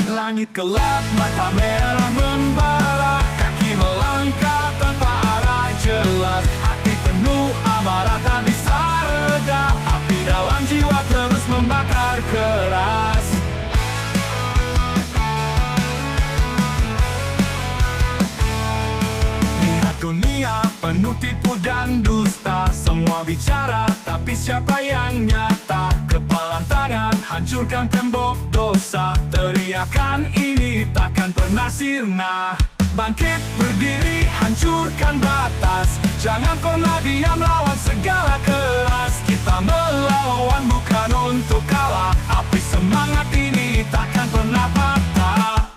Langit gelap, mata merah membara, kaki melangkah tanpa arah jelas. Hati penuh amarah tak bisa reda, api dalam jiwa terus membakar keras. Lihat dunia penuh tipu dan dusta, semua bicara tapi siapa yang nyata? Kepalan tangan hancurkan tembok dosa, teriakan ini takkan pernah sirna. Bangkit berdiri hancurkan batas, jangan pernah diam lawan segala keras. Kita melawan bukan untuk kalah, api semangat ini takkan pernah patah.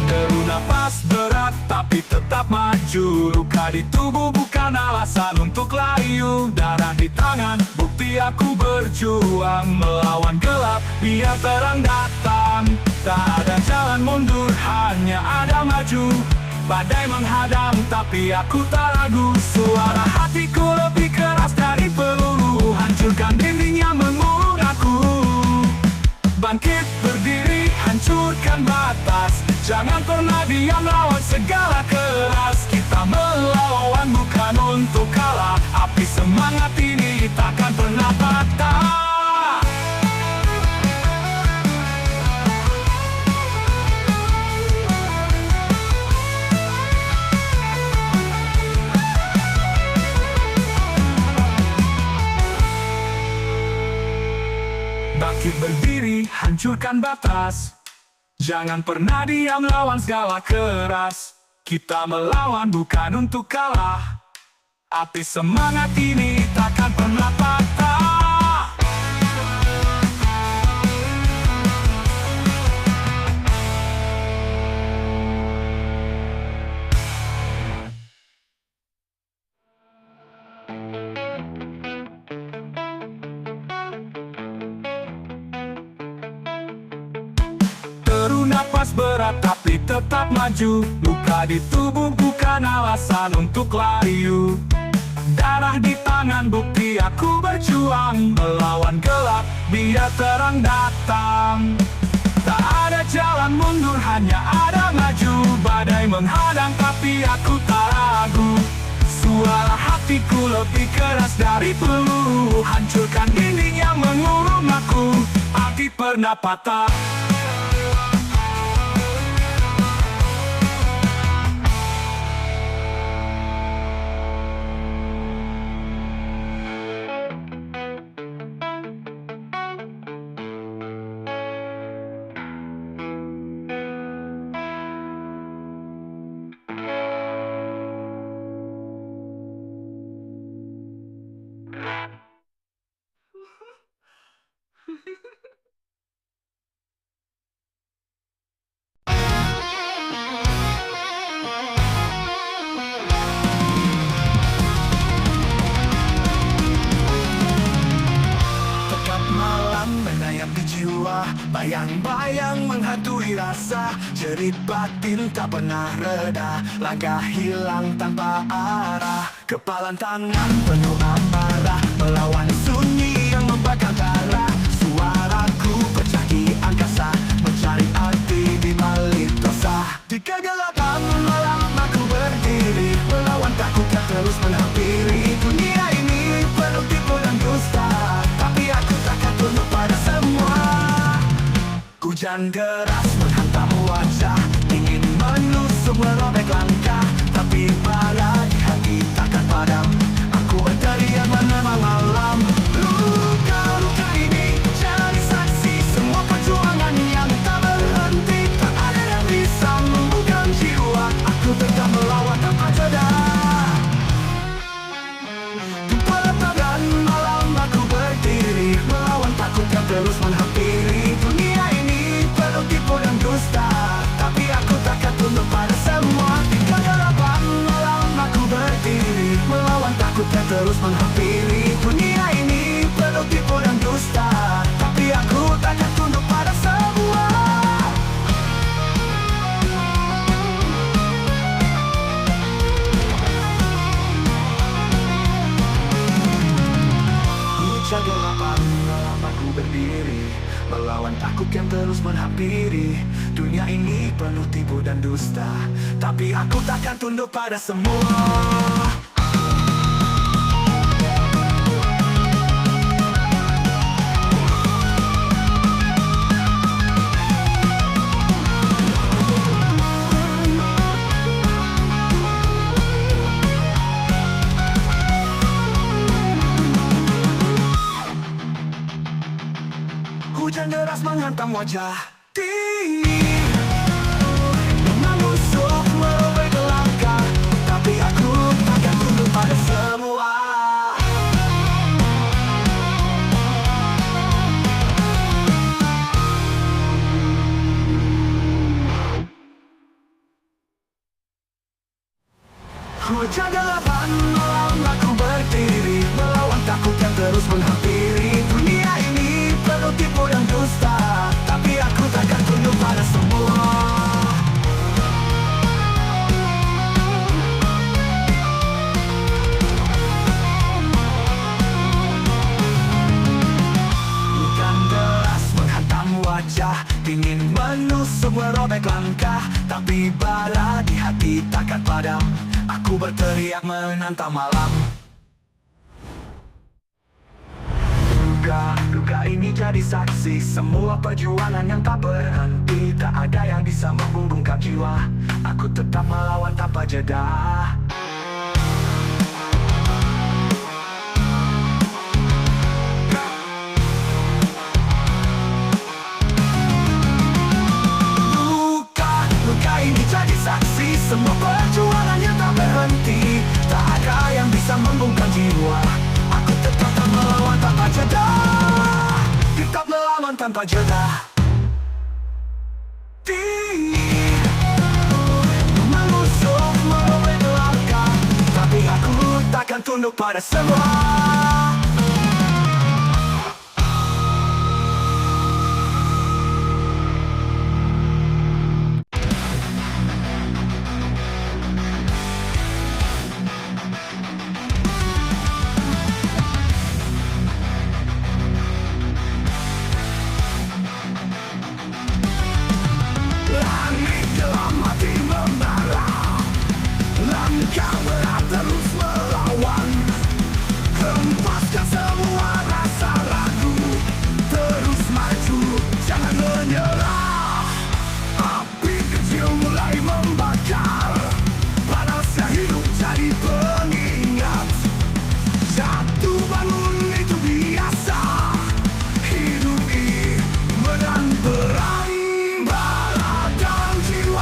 Deru nafas berat tapi tetap maju, luka di tubuh bukan alasan untuk layu. Darah di tangan, bukti aku berjuang melawan gelap, biar terang datang. Tak ada jalan mundur, hanya ada maju. Badai menghadang tapi aku tak ragu, suara hatiku lebih keras dari peluru, hancurkan dinding yang mengurung aku. Bangkit berdiri hancurkan batas, jangan pernah diam lawan segala keras. Kita melawan bukan untuk kalah, api semangat ini takkan pernah patah. Bangkit berdiri hancurkan batas, jangan pernah diam lawan segala keras. Kita melawan bukan untuk kalah, api semangat ini takkan pernah patah. Napas berat tapi tetap maju, luka di tubuh bukan alasan untuk layu. Darah di tangan bukti aku berjuang melawan gelap, biar terang datang. Tak ada jalan mundur, hanya ada maju. Badai menghadang tapi aku tak ragu, suara hatiku lebih keras dari peluru, hancurkan dinding yang mengurung aku. Api pernah patah, bayang-bayang menghantui rasa, jerit batin tak pernah reda, langkah hilang tanpa arah. Kepalan tangan penuh amarah, melawan sunyi yang membakar darah. Suaraku pecah di angkasa, mencari arti di balik dosa. Di kegelapan malam aku berdiri, melawan takut yang terus menghampiri. Dunia ini penuh tipu dan dusta, tapi aku takkan tunduk pada semua. Hujan deras menghantam wajah, ingin menusuk merobek langkah, tapi bara di hati takkan padam. Aku berteriak menerima malam. Luka-luka ini jadi saksi semua perjuangan yang tak berhenti. Tak ada yang bisa membuka jiwa, aku tetap melawan tanpa jeda. Tanpa tangan malam aku berdiri, melawan takut yang terus menghampiri. Dunia ini penuh tipu dan dusta, tapi aku takkan tunduk pada semua. Di kegelapan malam aku berdiri, melawan takut yang terus menghampiri. Dunia ini penuh tipu dan dusta, tapi aku takkan tunduk pada semua. Hujan melawan takut yang terus menghampiri. Dunia ini penuh tipu dan dusta, tapi aku takkan tunduk pada semua. Hujan deras menghantam wajah menusuk merobek langkah, tapi aku takkan tunduk pada semua. Hujan delapan malam aku berdiri, melawan takut yang terus menghampiri. Dunia ini penuh tipu dan dusta, tapi aku takkan tunduk pada semua. Hujan deras menghantam wajah, dingin menusuk merobek langkah, tapi bara di hati takkan padam. Aku berteriak menantang malam. Duga ini jadi saksi semua perjuangan yang tak berhenti. Tak ada yang bisa membungkam jiwa, aku tetap melawan tanpa jeda. Duga ini jadi saksi semua perjuangan yang tak berhenti. Tak ada yang bisa membungkam jiwa, aku tetap melawan tanpa jeda. Tetap melawan tanpa jeda. Menusuk merobek langkah, tapi aku takkan tunduk pada semua. Langit dalam hati membara, langkah berat terus melawan. Hempaskan semua rasa ragu, terus maju, jangan menyerah. Api kecil mulai membakar, panasnya hidup jadi pengingat. Jatuh bangun itu biasa, hidup ini menang perang.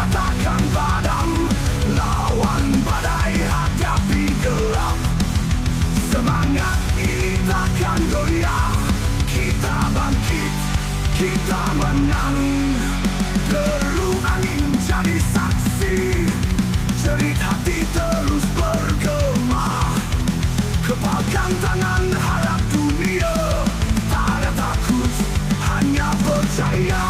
Takkan padam, lawan badai, hadapi gelap. Semangat ini takkan goyah, kita bangkit, kita menang. Deru angin jadi saksi, jerit hati terus bergema. Kepalkan tangan harap dunia, tak ada takut, hanya percaya.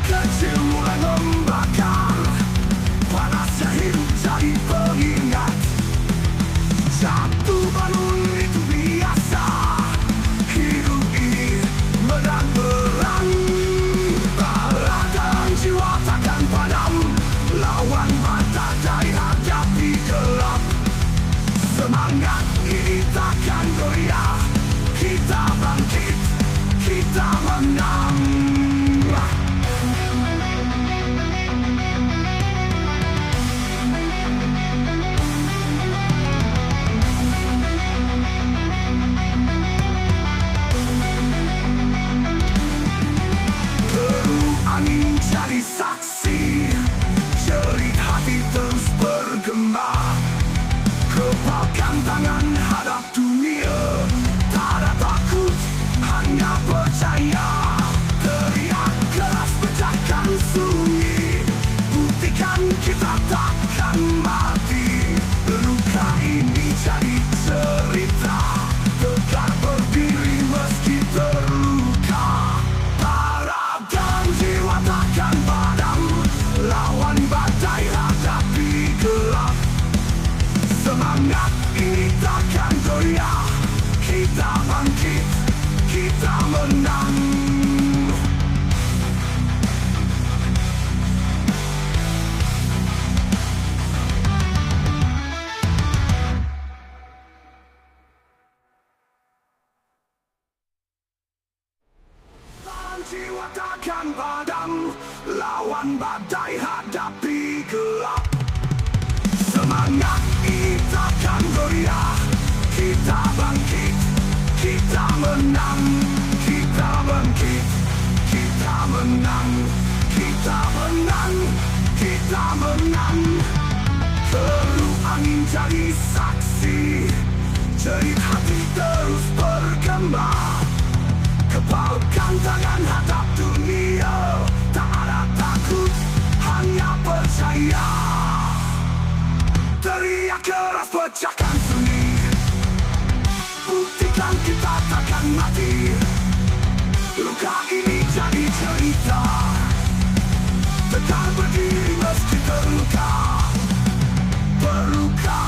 Kecil mulai membakar, panasnya hidup jadi pengingat. Jatuh bangun itu biasa, hidup ini menang perang. Bara dan jiwa takkan padam, lawan badai hadapi gelap. Semangat ini takkan goyah, kita bangkit, kita menang. Angin jadi saksi, jerit hati terus bergema. Kepalkan tangan hadap dunia, tak ada takut, hanya percaya. kita menang. Jiwa takkan padam, lawan badai hadapi gelap. Semangat kita kan goyah, kita bangkit, kita menang, kita bangkit, kita menang, kita menang, kita menang. Terup angin jadi saksi, jerit hati terus bergema. Kepalkan tangan hadap dunia, tak ada takut, hanya percaya. Teriak keras pecahkan sunyi, buktikan kita takkan mati. Luka ini jadi cerita, tegar berdiri meski terluka, berluka.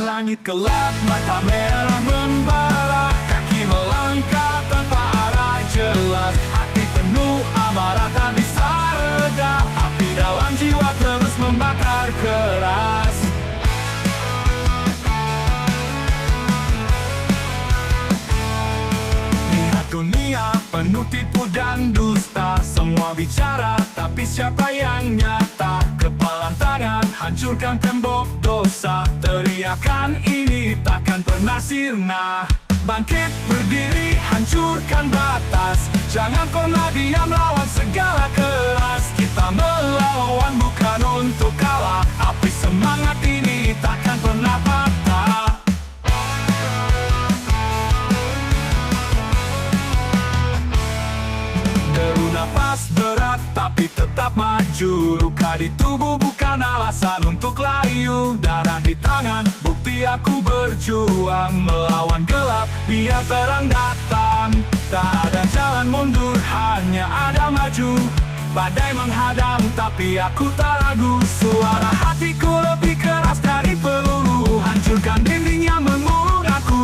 Langit gelap, mata merah membara, kaki melangkah tanpa arah jelas. Hati penuh amarah tak bisa reda, api dalam jiwa terus membakar keras. Lihat dunia penuh tipu dan dusta, semua bicara tapi siapa yang nyata? Kepalan tangan hancurkan tembok dosa, teriakan ini takkan pernah sirna. Bangkit berdiri hancurkan batas, jangan pernah diam lawan segala keras. Kita melawan bukan untuk kalah, api semangat ini takkan pernah patah. Deru nafas berat tapi tetap maju, luka di tubuh bukan alasan untuk layu. Darah di tangan bukti aku berjuang, melawan gelap biar terang datang. Tak ada jalan mundur, hanya ada maju. Badai menghadang tapi aku tak ragu, suara hatiku lebih keras dari peluru, hancurkan dinding yang mengurung aku.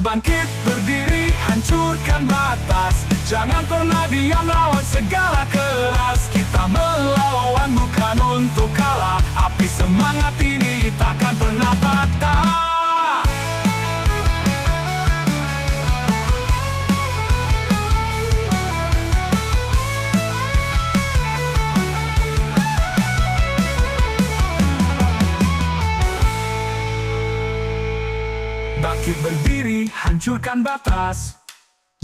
Bangkit berdiri hancurkan batas, jangan pernah diam lawan segala keras. Kita melawan bukan untuk kalah, api semangat ini takkan pernah patah. Bangkit berdiri hancurkan batas,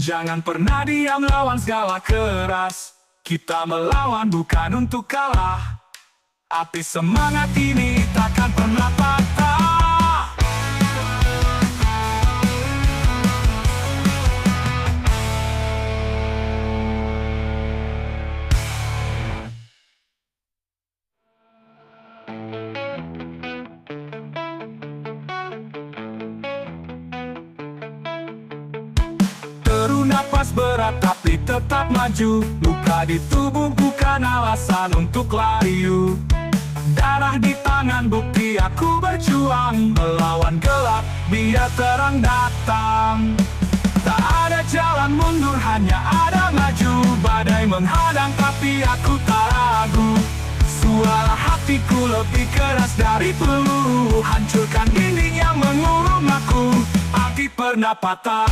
jangan pernah diam lawan segala keras. Kita melawan bukan untuk kalah, api semangat ini takkan pernah patah. Napas berat tapi tetap maju, luka di tubuh bukan alasan untuk layu. Darah di tangan bukti aku berjuang, melawan gelap biar terang datang. Tak ada jalan mundur, hanya ada maju. Badai menghadang tapi aku tak ragu, suara hatiku lebih keras dari peluru, hancurkan dinding yang mengurung aku. Api pernah patah,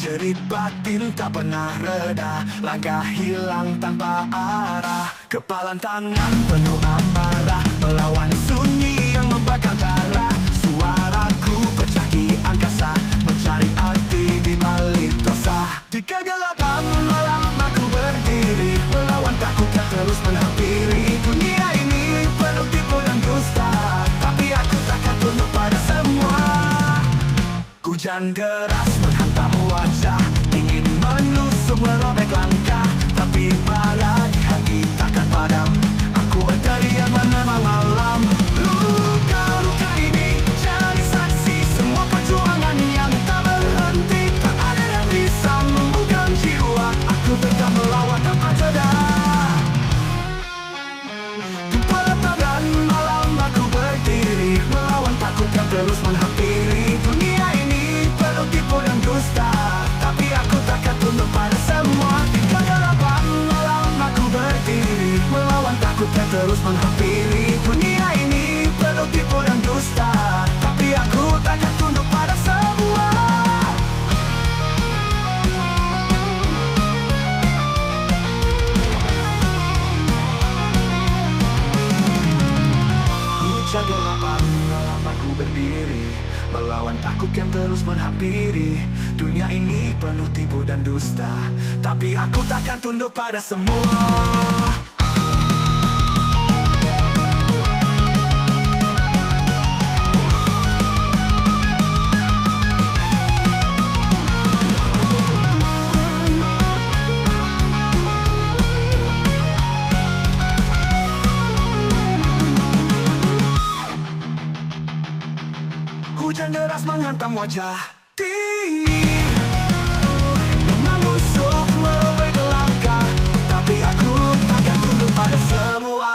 jerit batin tak pernah reda. Langkah hilang tanpa arah, kepalan tangan penuh amarah, melawan sunyi yang membakar darah. Suaraku pecah di angkasa, mencari arti di balik dosa. Di kegelapan malam aku berdiri, melawan takut yang terus menghampiri. Dunia ini penuh tipu dan dusta, tapi aku takkan tunduk pada semua. Hujan deras menghantam wajah, ingin menusuk merobek langkah, tapi bara di hati takkan padam. Aku berteriak menerima malam. Luka-luka ini jadi saksi semua perjuangan yang tak berhenti. Tak ada yang bisa membuka jiwa, aku tetap melawan tanpa jeda. Di pelataran malam aku berdiri, melawan takut yang terus menghampiri. Dunia ini penuh tipu dan dusta, tapi aku takkan tunduk pada semua. Di kegelapan malam aku berdiri, melawan takut yang terus menghampiri. Dunia ini penuh tipu dan dusta, tapi aku takkan tunduk pada semua. Hujan gelapan malam aku berdiri, melawan takut yang terus menghampiri. Dunia ini penuh tipu dan dusta, tapi aku takkan tunduk pada semua. Hujan deras menghantam wajah, dingin menusuk merobek langkah, tapi aku takkan tunduk pada semua.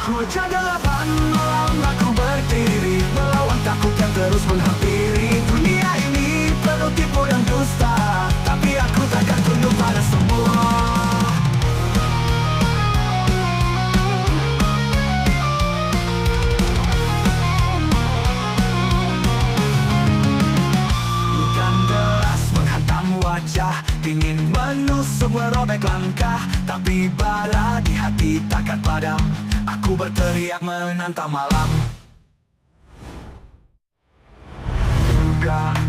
Hujan gelapan malam aku berdiri, melawan takut yang terus menghampiri. Dunia ini penuh tipu dan dusta, tapi aku takkan tunduk pada semua. Hujan deras menghantam wajah, ingin menusuk merobek langkah, tapi bara di hati takkan padam. Aku berteriak menantang malam.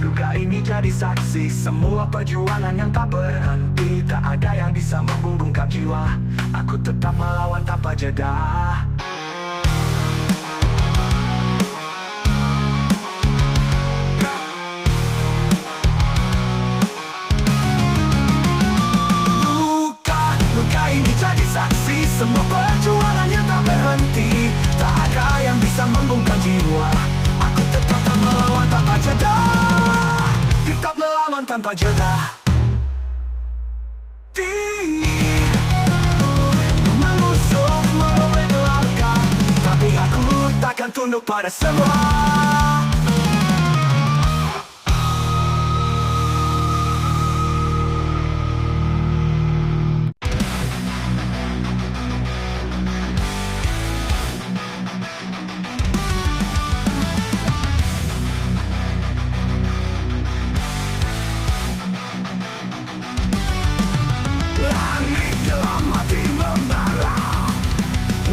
Duga ini jadi saksi semua perjuangan yang tak berhenti. Tak ada yang bisa membungkam jiwa, aku tetap melawan tanpa jeda. Luka ini jadi saksi semua perjuangan yang tak berhenti. Tak ada yang bisa membungkam jiwa, aku tetap melawan tanpa jeda. Tetap melawan tanpa jeda. Menusuk merobek langkah, tapi aku takkan tunduk pada semua.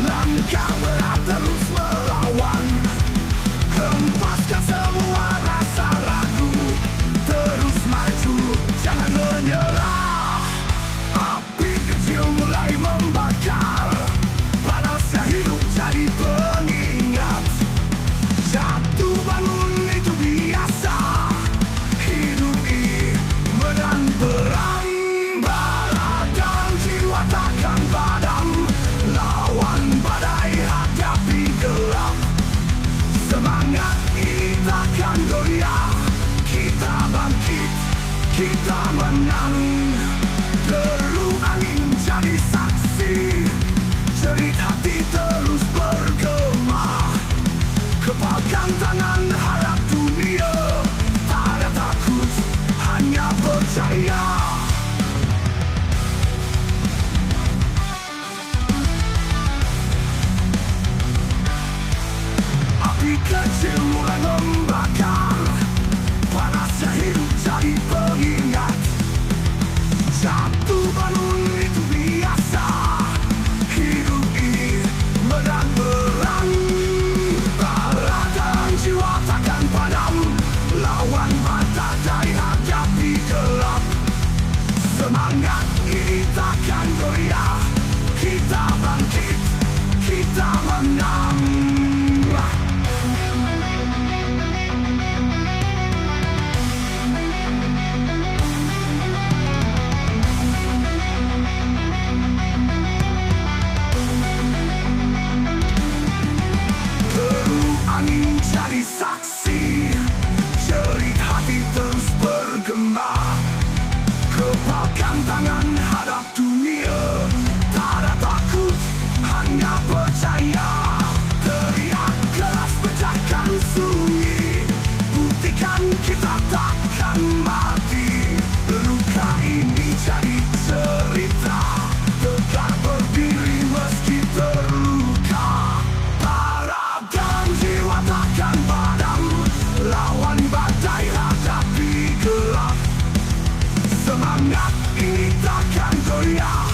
Langkah berat terus melawan, hempaskan semua rasa ragu, terus maju, jangan menyerah. Api kecil mulai membakar, panasnya hidup jadi pengingat. Jatuh bangun itu biasa, hidup ini medan perang. Bara dan jiwa takkan padam, lawan badai hadapi gelap. Semangat ini takkan goyah, kita bangkit, kita menang. Deru angin jadi saksi, jerit hati terus bergema. Kepalkan tangan harap dunia, tak ada takut, hanya percaya. api kecil mulai membakar. Panasnya hidup jadi pengingat. Jatuh bangun itu biasa. Hidup ini medan perang. Bara dan jiwa takkan padam. Lawan mata dari hadapi gelap. Semangat ini takkan goyah. Kita bangkit, kita menang. Angin jadi saksi, jerit hati terus bergema. Kepalkan tangan hadap dunia, tak ada takut, hanya percaya. Teriak keras pecahkan sunyi, buktikan kita takkan mati. Luka ini jadi cerita, tegak berdiri meski terluka. Takkan padam, lawan badai hadapi gelap. Semangat ini takkan goyah.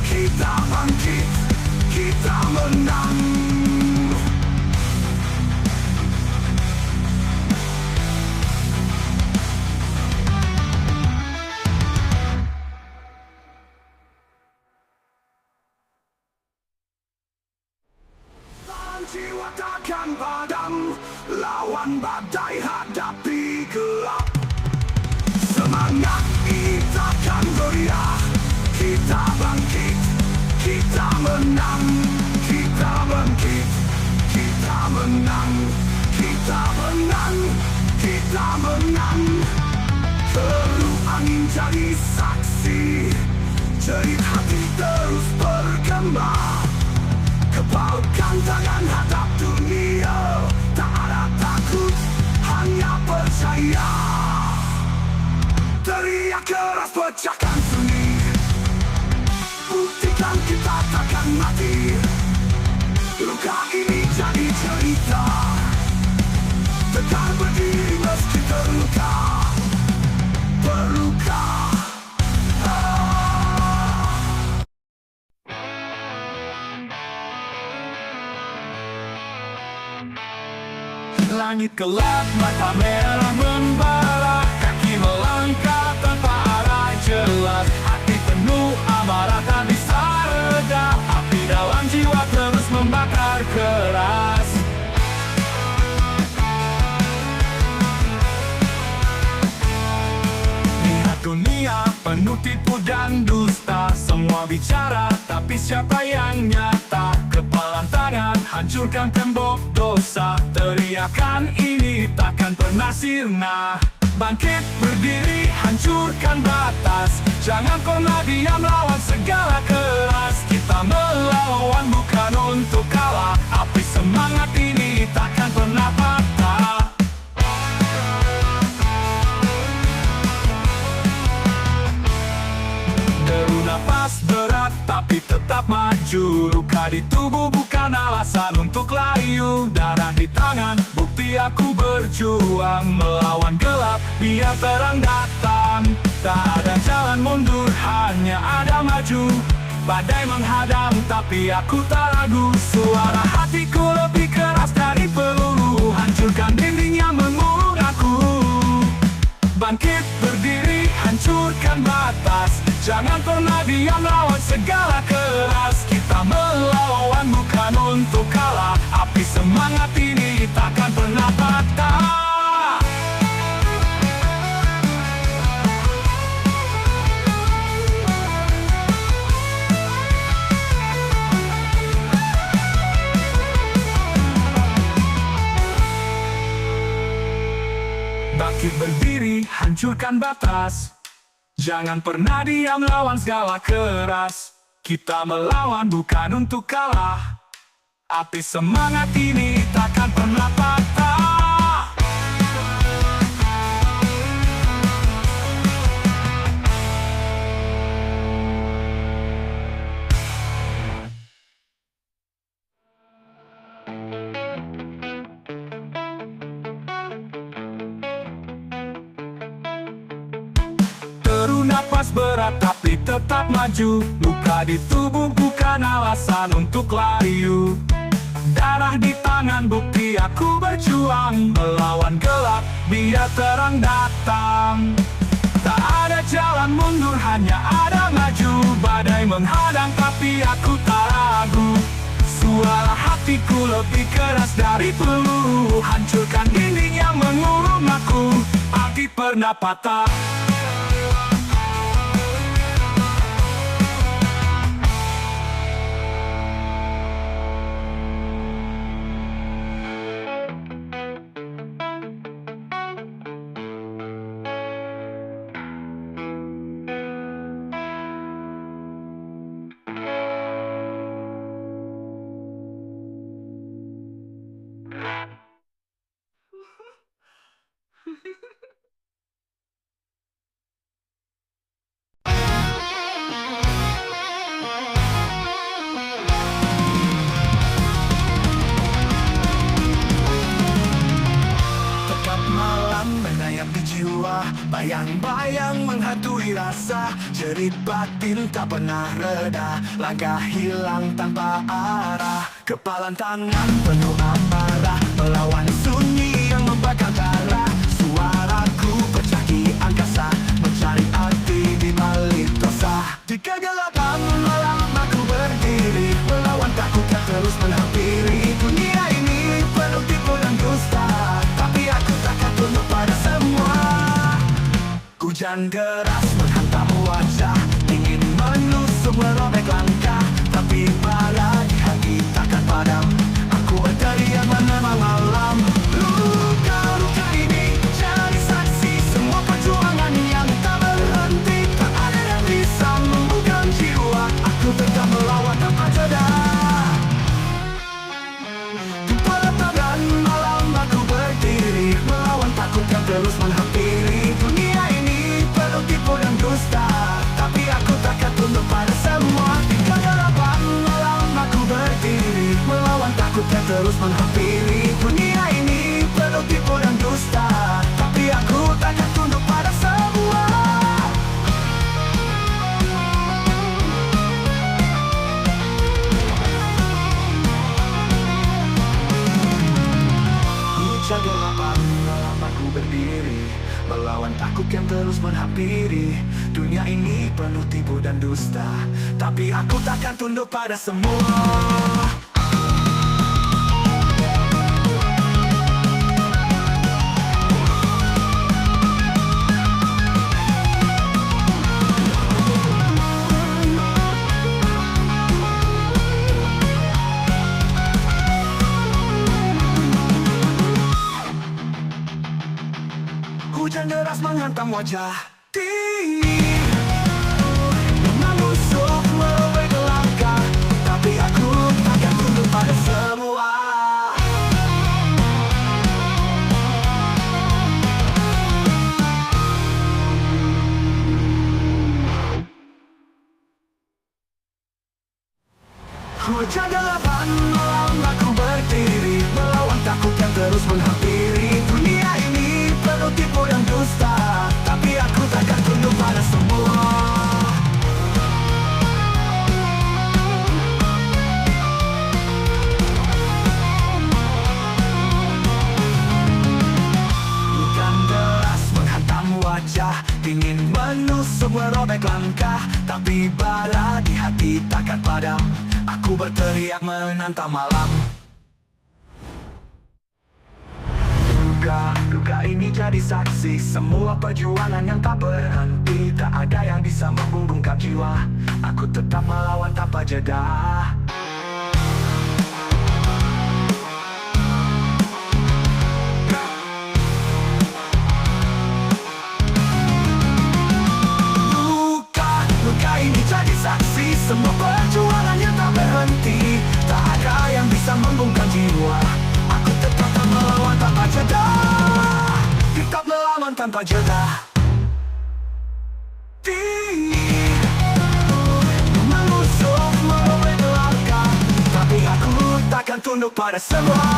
Kita bangkit, kita menang. Jiwa takkan padam, lawan badai hadapi gelap. Semangat ini takkan goyah. Kita bangkit, kita menang. Kita bangkit, kita menang. Kita menang, kita menang. Teruh angin jadi saksi, jerit hati terus bergema. Kepalkan tangan hadap dunia, tak ada takut, hanya percaya. Teriak keras pecahkan sunyi, buktikan kita takkan mati. Luka ini jadi cerita, tegak berdiri meski terluka. Berluka. Langit gelap, mata merah membara. Kaki melangkah tanpa arah jelas. Hati penuh amarah tak bisa reda. Api dalam jiwa terus membakar keras. Lihat dunia penuh tipu dan dusta. Semua bicara, tapi siapa yang nyata? Kepalan tangan, hancurkan tembok dosa. Teriakan ini takkan pernah sirna. Bangkit berdiri, hancurkan batas. Jangan pernah diam lawan segala keras. Kita melawan bukan untuk kalah. Api semangat ini takkan pernah patah. Deru napas berat tapi tetap maju. Luka di tubuh bukan alasan untuk layu. Darah di tangan, bukti aku berjuang. Melawan gelap, biar terang datang. Tak ada jalan mundur, hanya ada maju. Badai menghadang, tapi aku tak ragu. Suara hatiku lebih keras dari peluru. Hancurkan dinding yang mengurung aku. Bangkit berdiri, hancurkan batas. Jangan pernah diam lawan segala keras. Kita melawan bukan untuk kalah. Api semangat ini takkan pernah patah. Bangkit berdiri, hancurkan batas. Jangan pernah diam lawan segala keras. Kita melawan bukan untuk kalah. Api semangat ini takkan pernah patah. napas berat tapi tetap maju. Luka di tubuh bukan alasan untuk lari. Darah di tangan bukti aku berjuang, melawan gelap biar terang datang. Tak ada jalan mundur, hanya ada maju. Badai menghadang tapi aku tak ragu. Suara hatiku lebih keras dari peluru. Hancurkan dinding yang mengurung aku. Api pernah patah. Menayap di jiwa, bayang-bayang menghantui rasa. Jerit batin tak pernah reda, langkah hilang tanpa arah. Kepalan tangan penuh amarah, melawan sunyi yang membakar darah. Suaraku pecah di angkasa, mencari arti di balik dosa. Di kegelapan malam aku berdiri, melawan takut yang terus menghampiri. Dunia ini penuh tipu dan dusta, tapi aku takkan tunduk pada semua. Hujan deras menghantam wajah, ingin menusuk merobek langkah, tapi bara di hati takkan padam. Aku berteriak menerima malam. Luka-luka ini jadi saksi semua perjuangan yang tak berhenti. Tak ada yang bisa membuka jiwa, aku tetap melawan tanpa jeda. Di pelataran malam aku berdiri, melawan takut yang terus menghampiri. Dunia ini penuh tipu dan dusta, tapi aku takkan tunduk pada semua. Di kegelapan malam aku berdiri, melawan takut yang terus menghampiri. Dunia ini penuh tipu dan dusta, tapi aku takkan tunduk pada semua. Hujan gelapan malam aku berdiri, melawan takut yang terus menghampiri. Dunia ini penuh tipu dan dusta, tapi aku takkan tunduk pada semua. Hujan deras menghantam wajah, dingin menusuk merobek langkah, tapi aku takkan tunduk pada semua. Hujan gelapan malam aku berdiri, melawan takut yang terus menghampiri. Dunia ini penuh tipu dan dusta, tapi aku takkan tunduk pada semua. Hujan deras menghantam wajah, dingin menusuk merobek langkah, tapi bara di hati takkan padam. Aku berteriak menantang malam. Luka ini jadi saksi semua perjuangan yang tak berhenti. Tak ada yang bisa membungkam jiwa, aku tetap melawan tanpa jeda. Luka ini jadi saksi semua perjuangan yang tak berhenti. Tak ada yang bisa membungkam jiwa, aku tetap melawan tanpa jeda. Tetap melawan tanpa jeda. Menusuk merobek langkah, tapi aku takkan tunduk pada semua.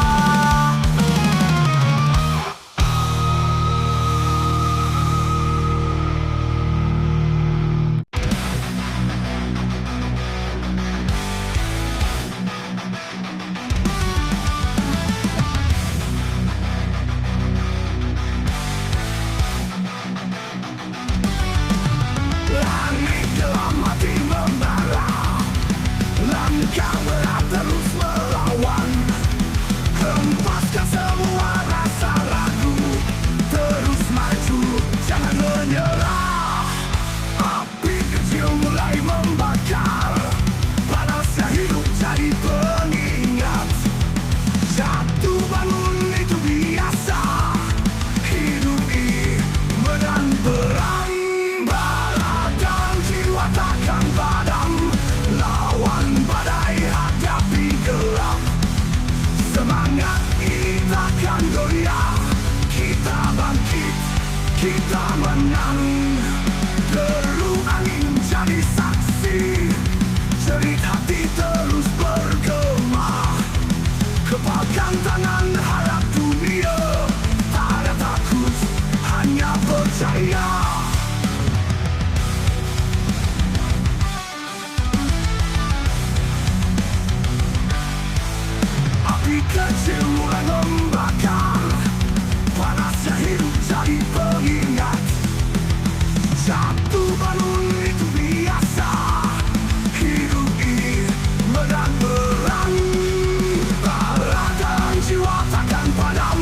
takkan goyah. Kita bangkit, kita menang. Deru angin jadi saksi, jerit hati terus bergema. Kepalkan tangan harap dunia, tak ada takut, hanya percaya. Api kecil mulai membakar, panasnya hidup jadi pengingat. Jatuh bangun itu biasa, hidup ini medan perang. Badan jiwa takkan padam,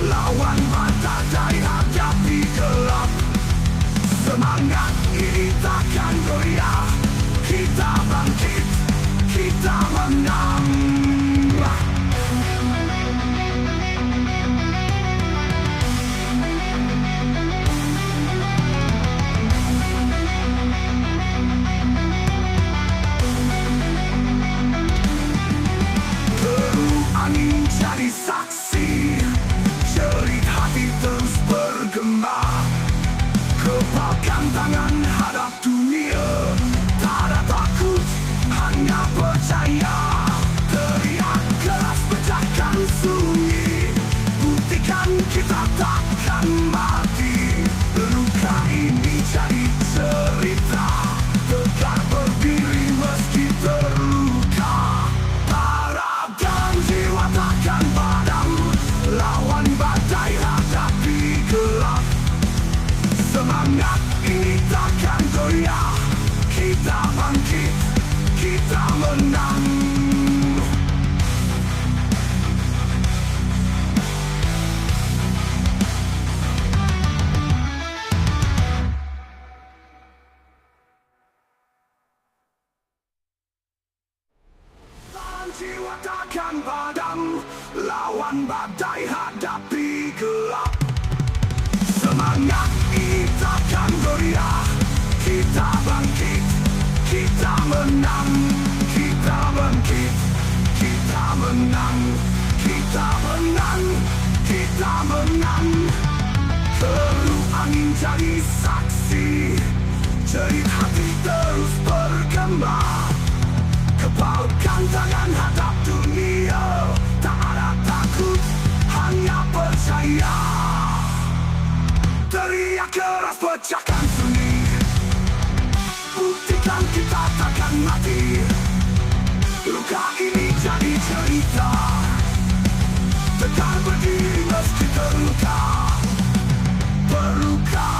lawan mata dari hadapi gelap. Semangat ini takkan goyah, kita bangkit, kita menang. Jadi saksi, jerit hati terus bergema. Kepalkan tangan hadap dunia, tak ada takut, hanya percaya. Teriak keras pecahkan sunyi, buktikan kita takkan mati. Luka ini jadi cerita, tegak berdiri meski terluka. Harapkan jiwa takkan padam, lawan badai hadapi gelap. Semangat ini takkan goyah, kita bangkit, kita menang. Jiwa takkan padam, lawan badai hadapi gelap. Semangat ini takkan goyah, kita bangkit, kita menang. Kita bangkit, kita menang. Kita menang, kita menang. Terus angin jadi saksi, jerit hati terus bergema. Kepalkan tangan hadap dunia, tak ada takut, hanya percaya. Teriak keras pecahkan sunyi, buktikan kita takkan mati. Luka ini jadi cerita, tegak berdiri meski terluka. Berluka.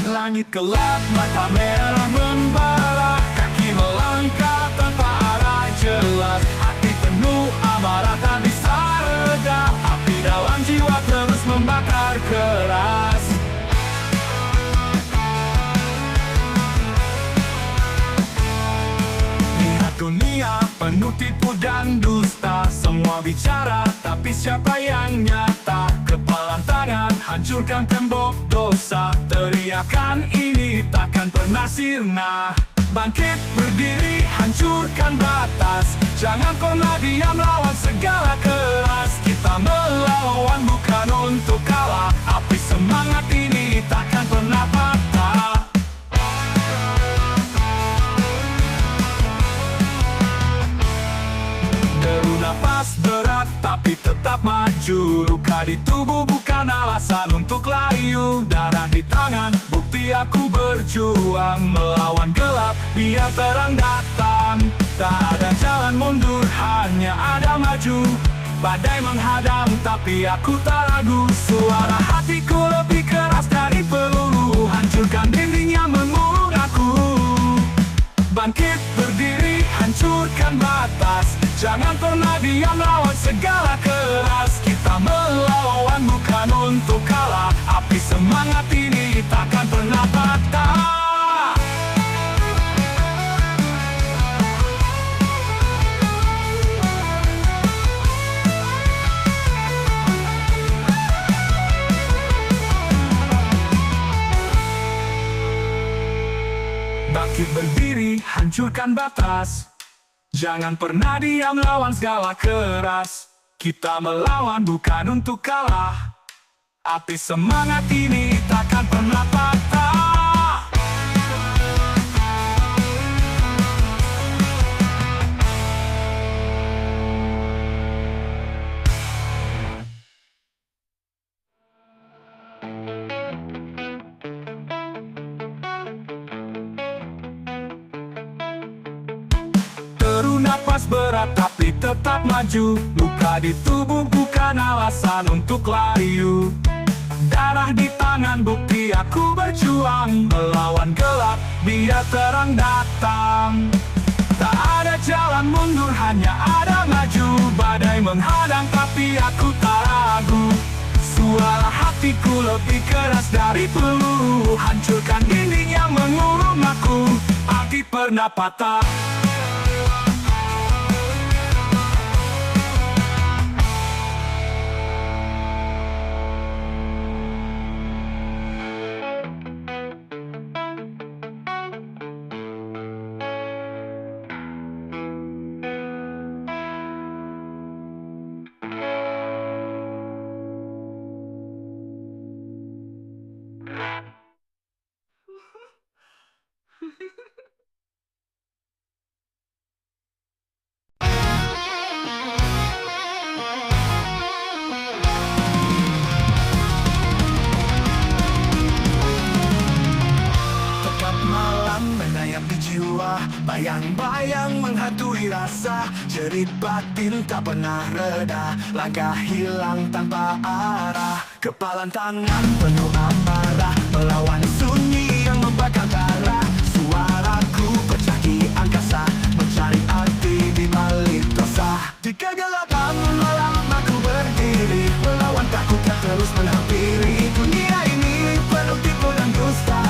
Langit gelap, mata merah membara, kaki melangkah tanpa arah jelas. Hati penuh amarah tak bisa reda, api dalam jiwa terus membakar keras. Lihat dunia penuh tipu dan dusta, semua bicara tapi siapa yang nyata? Kepalan tangan hancurkan tembok dosa, teriakan ini takkan pernah sirna. Bangkit berdiri hancurkan batas, jangan pernah diam lawan segala keras. Kita melawan bukan untuk kalah, api semangat ini takkan pernah patah. Deru nafas berat tapi tetap maju, luka di tubuh bukan alasan untuk layu. Darah di tangan, bukti aku berjuang melawan gelap, biar terang datang. Tak ada jalan mundur, hanya ada maju. Badai menghadang tapi aku tak ragu, suara hatiku lebih keras dari peluru, hancurkan dinding yang mengurung aku. Bangkit berdiri hancurkan batas, jangan pernah diam lawan segala keras. Kita melawan bukan untuk kalah, api semangat ini takkan pernah patah. Bangkit berdiri, hancurkan batas. Jangan pernah diam, lawan segala keras. Kita melawan bukan untuk kalah. Api semangat ini takkan pernah patah. Teru napas berat tapi tetap maju. Luka di tubuh bukan alasan untuk layu. Darah di tangan bukti aku berjuang. Melawan gelap biar terang datang. Tak ada jalan mundur, hanya ada maju. Badai menghadang tapi aku tak ragu. Suara hatiku lebih keras dari peluru. Hancurkan dinding yang mengurung aku. Api pernah patah. Menayap di jiwa, bayang-bayang menghantui rasa. Jerit batin tak pernah reda, langkah hilang tanpa arah. Kepalan tangan penuh amarah, melawan sunyi yang membakar darah. Suaraku pecah di angkasa, mencari arti di balik dosa. Di kegelapan malam aku berdiri, melawan takut yang terus menghampiri. Dunia ini penuh tipu dan dusta,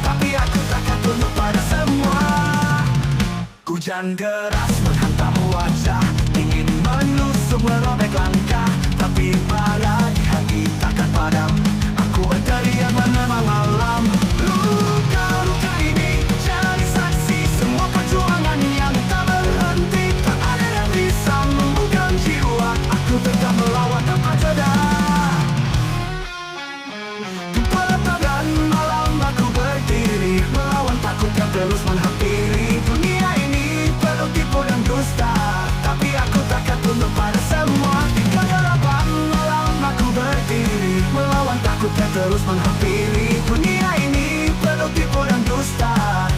tapi aku takkan tunduk pada semua. Hujan deras menghantam wajah, ingin menusuk merobek langkah. Tapi pada di hati takkan padam, aku berteriak menemani malam. Luka-luka ini jadi saksi semua perjuangan yang tak berhenti. Tak ada yang bisa membuka jiwa, aku tetap melawan tanpa jeda. Di pelataran malam aku berdiri, melawan takut yang terus menghampiri. Dunia ini penuh tipu dan dusta, tapi aku takkan tunduk pada semua. Di kegelapan malam aku berdiri, melawan takut yang terus menghampiri. Dunia ini penuh tipu dan dusta,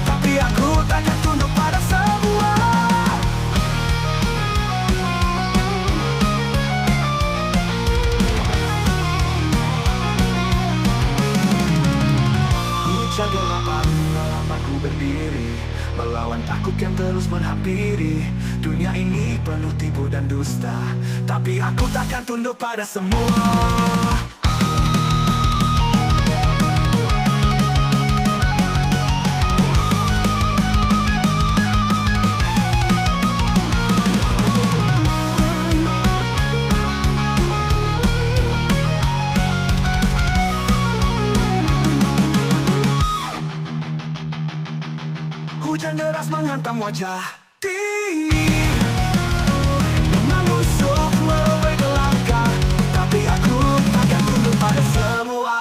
tapi aku takkan tunduk pada semua. Hujan gelapan malam aku berdiri, melawan takut yang terus menghampiri. Dunia ini penuh tipu dan dusta, tapi aku takkan tunduk pada semua. Hujan deras menghantam wajah, dingin menusuk merobek langkah, tapi aku takkan tunduk pada semua.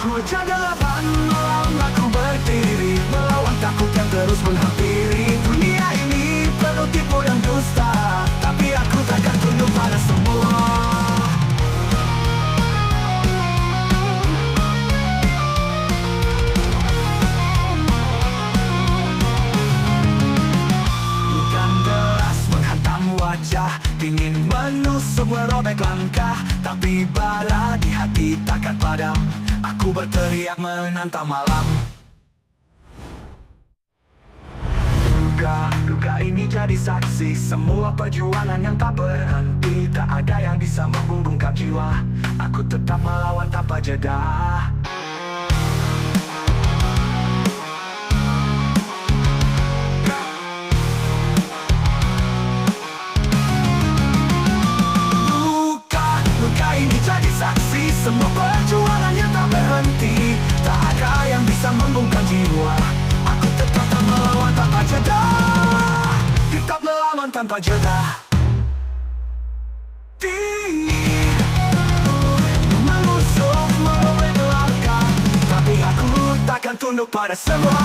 Hujan gelapan malam aku berdiri, melawan takut yang terus menghampiri. Dunia ini penuh tipu dan dusta, tapi aku takkan tunduk pada semua. Hujan deras menghantam wajah, dingin menusuk merobek langkah, tapi bara di hati takkan padam. Aku berteriak menantang malam. Luka ini jadi saksi semua perjuangan yang tak berhenti. Tak ada yang bisa membungkam jiwa, aku tetap melawan tanpa jeda. tanpa jeda. Mengusung melalui belakang, tapi aku takkan tunduk pada semua.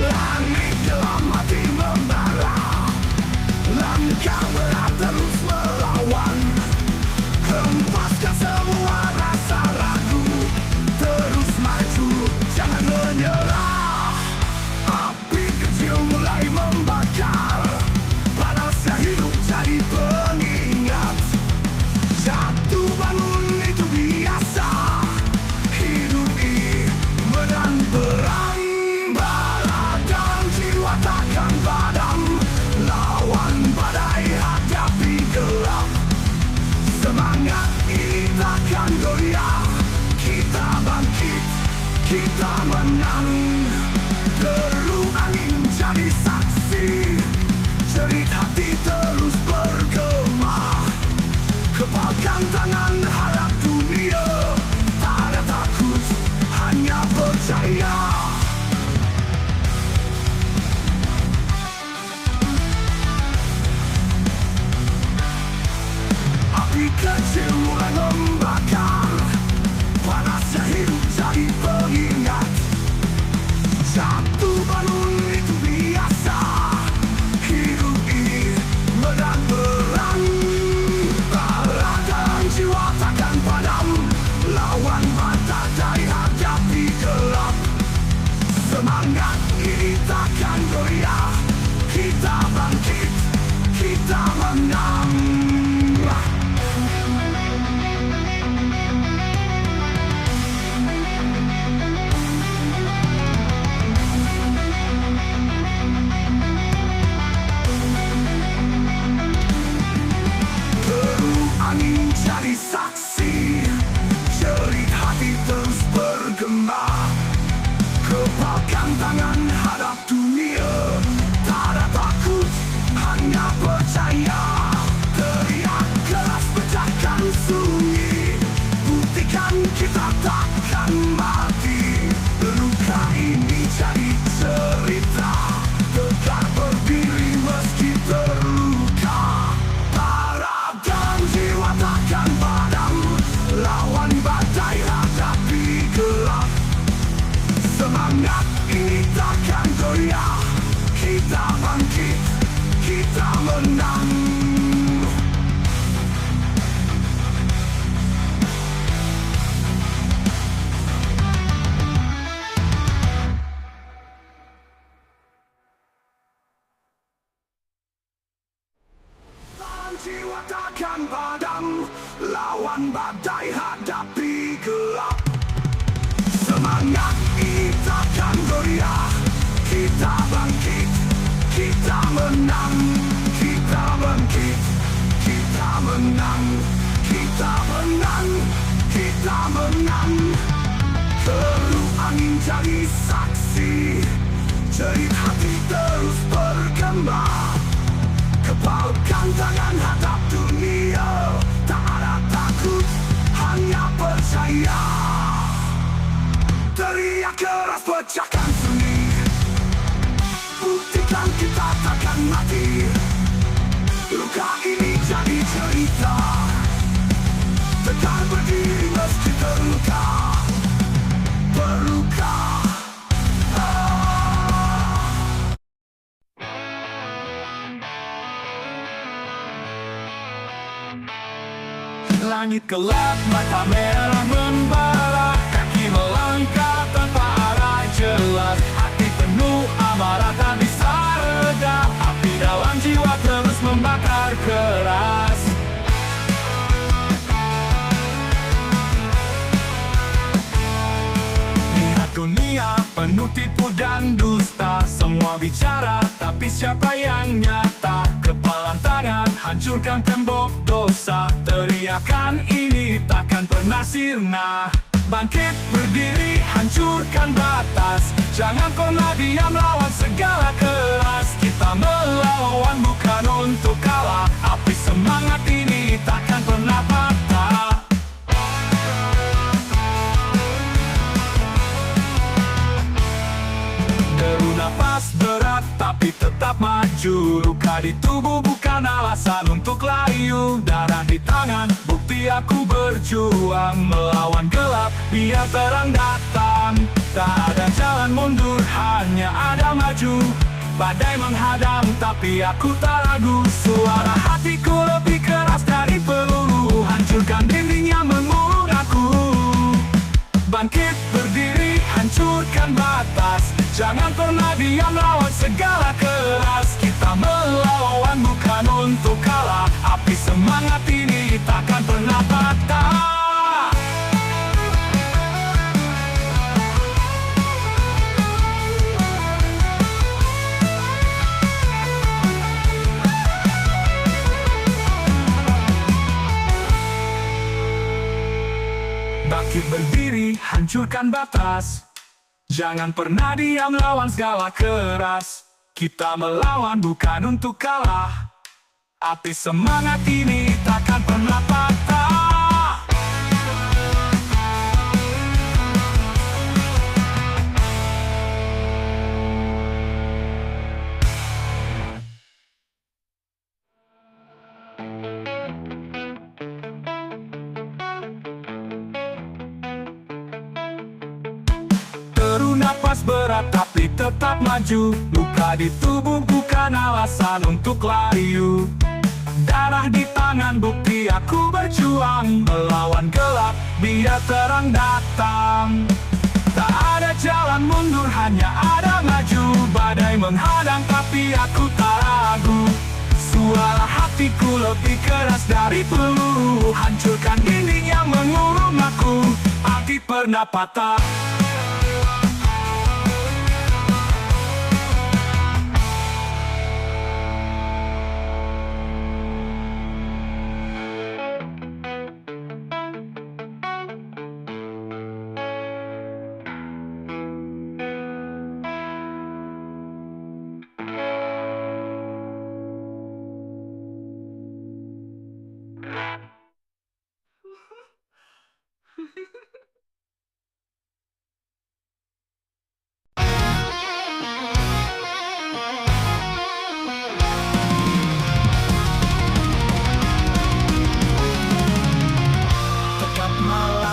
Langit dalam hati membara, langkah berat terus melawan. Hempaskan semua rasa ragu, terus maju, jangan menyerah. Api kecil mulai membakar, panasnya hidup jadi pengingat. Jatuh bangun itu biasa, hidup ini menang perang. Takkan padam, lawan badai hadapi gelap. Semangat ini takkan goyah, kita bangkit, kita menang. Deru angin jadi saksi, jerit hati terus bergema. Kepalkan tangan harap dunia, tak ada takut, hanya percaya. Api kecil mulai membakar, panasnya hidup jadi pengingat. Jatuh bangun itu biasa, hidup ini medan perang. Darah dan jiwa takkan padam, lawan mata dari hadapi gelap. Semangat ini takkan goyah, kita bangkit, kita menang. Angin jadi saksi, jerit hati terus bergema. Kepalkan tangan hadap dunia, tak ada takut, hanya percaya. Teriak keras pecahkan sunyi, buktikan kita takkan mati. Luka ini jadi cerita, tegak berdiri meski terluka. Jiwa takkan padam, lawan badai hadapi gelap. Semangat ini takkan goyah, kita bangkit, kita menang. Jiwa takkan padam, lawan badai hadapi gelap. Semangat ini takkan goyah, kita bangkit, kita menang. Kita bangkit, kita menang. Kita menang, kita menang. Terus angin jadi saksi, jerit hati terus bergema. Kepalkan tangan hadap dunia, tak ada takut, hanya percaya. Teriak keras pecahkan sunyi, buktikan kita takkan mati. Luka ini jadi cerita, tegak berdiri meski terluka. Berluka. Langit gelap, mata merah membara, kaki melangkah tanpa arah jelas. Hati penuh amarah tak bisa reda, api dalam jiwa terus membakar keras. Lihat dunia penuh tipu dan dusta, semua bicara tapi siapa yang nyata? Kepalan tangan hancurkan tembok dosa, teriakan ini takkan pernah sirna. Bangkit berdiri hancurkan batas. Jangan pernah diam, lawan segala keras. Kita melawan bukan untuk kalah. Api semangat ini takkan pernah patah. Deru nafas berat tapi tetap maju. Luka di tubuh bukan alasan untuk layu. Darah di tangan bukti aku berjuang. Melawan gelap biar terang datang. Tak ada jalan mundur, hanya ada maju. Badai menghadang tapi aku tak ragu. Suara hatiku lebih keras dari peluru. Hancurkan dinding yang mengurung aku. Bangkit berdiri, hancurkan batas. Jangan pernah diam, lawan segala keras. Kita melawan bukan untuk kalah. Api semangat ini takkan pernah patah. Bangkit berdiri, hancurkan batas. Jangan pernah diam, lawan segala keras. Kita melawan bukan untuk kalah. Api semangat ini takkan pernah patah. Deru nafas berat tapi tetap maju. Luka di tubuh bukan alasan untuk layu. Darah di tangan bukti aku berjuang. Melawan gelap biar terang datang. Tak ada jalan mundur, hanya ada maju. Badai menghadang tapi aku tak ragu. Suara hatiku lebih keras dari peluru. Hancurkan dinding yang mengurung aku. Api pernah patah.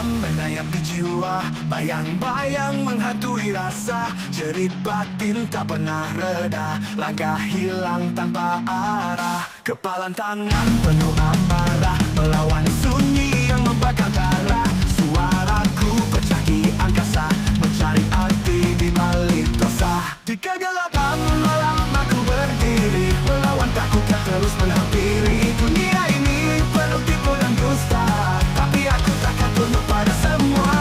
Menayap di jiwa, bayang-bayang menghantui rasa. Jerit batin tak pernah reda, langkah hilang tanpa arah. Kepalan tangan penuh amarah, melawan sunyi yang membakar darah. Suaraku pecah di angkasa, mencari arti di balik dosa. Di kegelapan malam aku berdiri, melawan takut yang terus menghampiri. Dunia ini penuh tipu dan dusta, tapi aku takkan tunduk pada semua.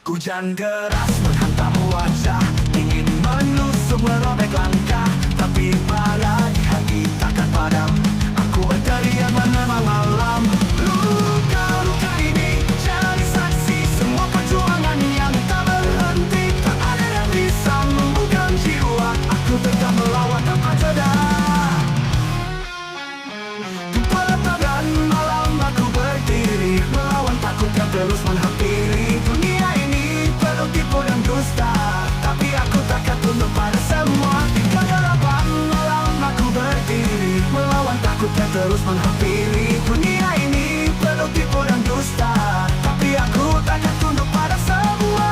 Hujan deras menghantam wajah, ingin menusuk merobek langkah. Tapi bara di hati takkan padam, aku berteriak menemani malam. Luka-luka ini jadi saksi semua perjuangan yang tak berhenti. Tak ada yang bisa membuka jiwa, aku tetap melawan tanpa jeda. Tangan malam aku berdiri, melawan takut yang terus menghampiri. Dunia ini penuh tipu dan dusta, tapi aku takkan tunduk pada semua. Di kegelapan malam aku berdiri, melawan takut yang terus menghampiri. Dunia ini penuh tipu dan dusta, tapi aku takkan tunduk pada semua.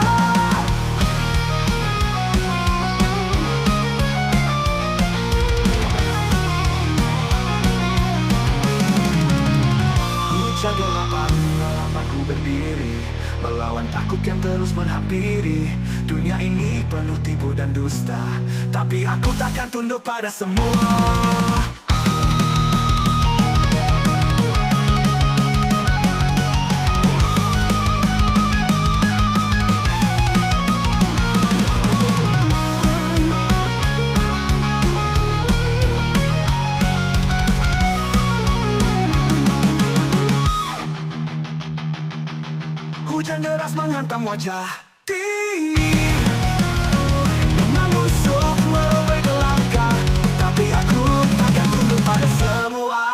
Kegelapan malam aku berdiri, melawan takut yang terus menghampiri. Dunia ini penuh tipu dan dusta, tapi aku takkan tunduk pada semua. Hujan deras menghantam wajah, Mengusuk merobek langkah, tapi aku takkan tunduk pada semua.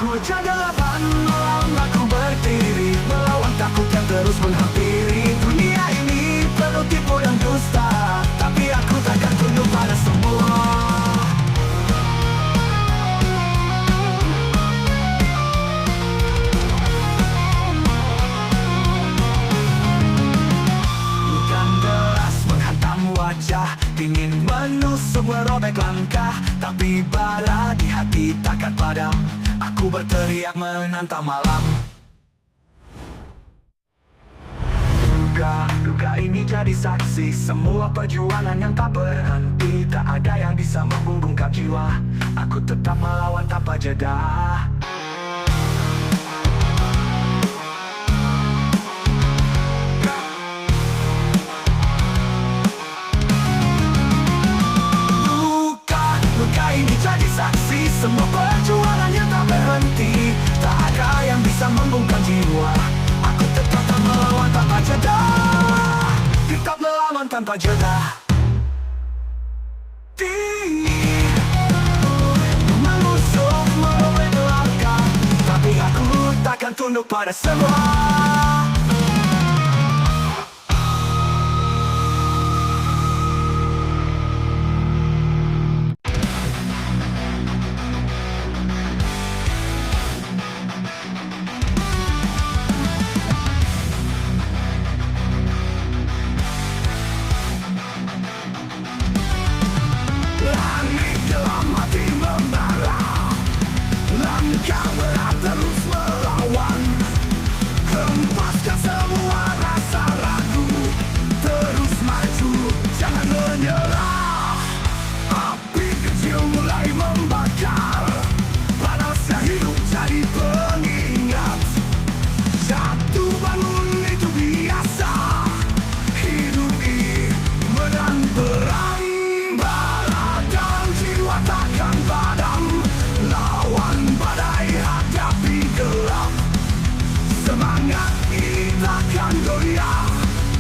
Hujan depan malam aku berdiri, melawan takut yang terus menghampiri. Dunia ini penuh tipu dan dusta, tapi aku takkan tunduk pada semua. Hujan deras menghantam wajah, dingin menusuk merobek langkah, tapi bara di hati takkan padam. Aku berteriak menantang malam. Duga ini jadi saksi semua perjuangan yang tak berhenti. Tak ada yang bisa membungkam jiwa. Aku tetap melawan tanpa jeda. Duga ini jadi saksi semua perjuangan yang tak berhenti. Tak ada yang bisa membungkam jiwa. Aku tetap melawan tanpa jeda. Tetap melawan tanpa jeda. Mengusuk merobek langkah, tapi aku takkan tunduk pada semua. Langit dalam hati membara, langkah berat terus melawan. Hempaskan semua rasa ragu, terus maju, jangan menyerah. Api kecil mulai membakar, panasnya hidup jadi pengingat. Jatuh bangun itu biasa, hidup ini menang perang. Takkan padam, lawan badai hadapi gelap. Semangat ini takkan goyah,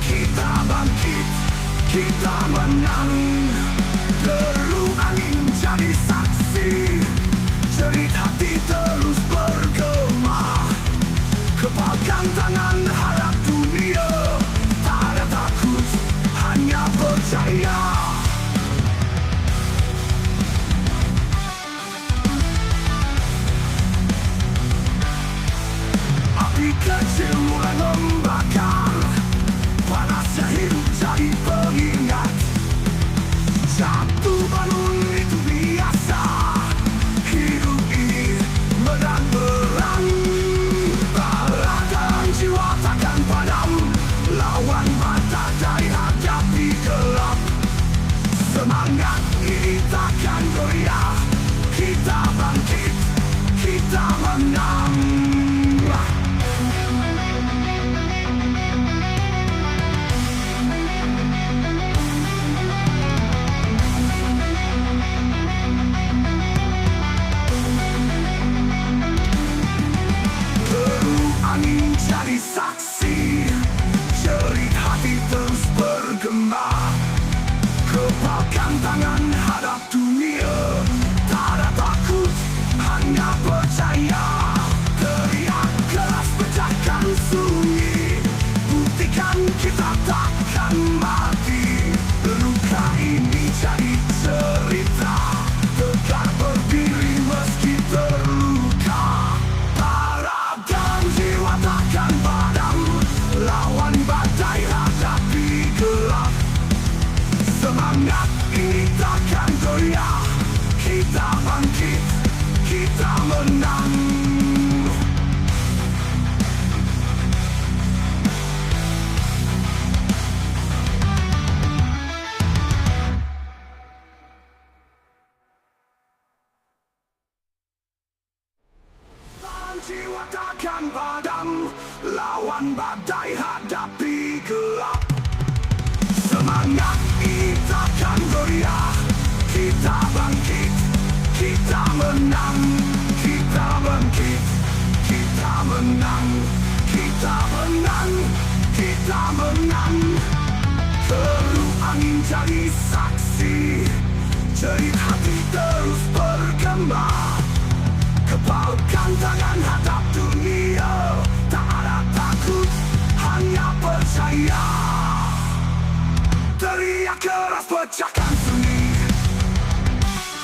kita bangkit, kita menang. Deru angin jadi saksi, jerit hati terus bergema. Kepalkan tangan harap dunia, tak ada takut, hanya percaya. Api kecil mulai membakar, panasnya hidup jadi pengingat. Jatuh bangun itu biasa, hidup ini menang perang. Bara dalam jiwa takkan padam, lawan mata dari hadapi gelap. Semangat ini takkan goyah, kita bangkit, kita menang. Angin jadi saksi, jerit hati terus bergema. Kepalkan tangan hadap dunia, tak ada takut, hanya percaya. Teriak keras pecahkan sunyi, buktikan kita takkan mati. Luka ini jadi cerita, tegak berdiri meski terluka. Takkan padam, lawan badai hadapi gelap. Semangat ini takkan goyah, kita bangkit, kita menang. Jiwa takkan padam, lawan badai hadapi gelap. Semangat ini takkan goyah. Kita menang, kita menang. Teruh angin jadi saksi, jerit hati terus bergema. Kepalkan tangan hadap dunia, tak ada takut, hanya percaya. Teriak keras pecahkan sunyi,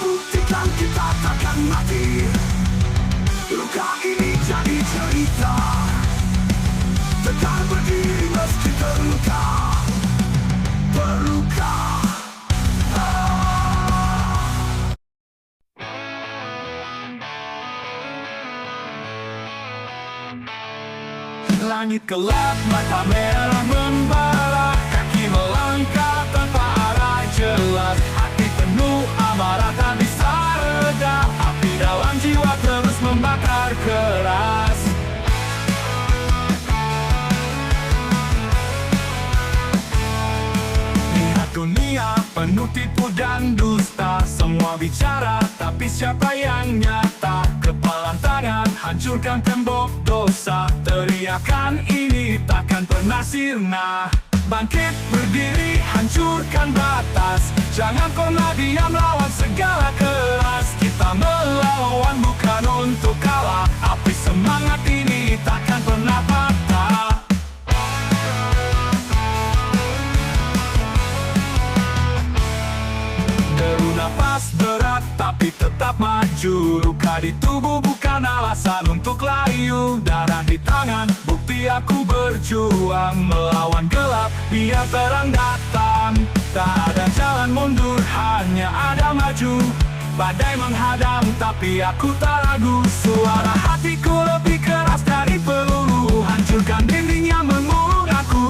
buktikan kita takkan mati. Luka ini jadi cerita, tegar berdiri meski terluka. Berluka. Langit gelap, mata merah membara, kaki melangkah tanpa arah jelas. Hati penuh amarah tak bisa reda, api dalam jiwa terus membakar keras. Lihat dunia penuh tipu dan dusta, semua bicara tapi siapa yang nyata? Kepalan tangan hancurkan tembok dosa, teriakan ini takkan pernah sirna. Bangkit berdiri hancurkan batas, jangan pernah diam lawan segala keras. Kita melawan bukan untuk kalah, api semangat ini takkan pernah patah. Deru napas berat tapi tetap maju, luka di tubuh bukan alasan untuk layu. Darah di tangan bukti aku berjuang, melawan gelap biar terang datang. Tak ada jalan mundur, hanya ada maju. Badai menghadang tapi aku tak ragu, suara hatiku lebih keras dari peluru, hancurkan dinding yang mengurung aku.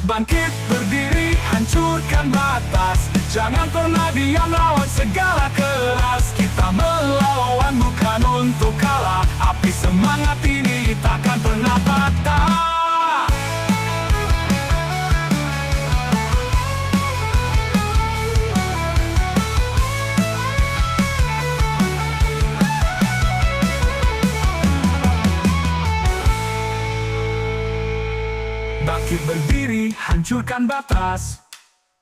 Bangkit berdiri hancurkan batas, jangan pernah diam lawan segala keras. Kita melawan bukan untuk kalah, api semangat ini takkan pernah patah. Bangkit berdiri hancurkan batas,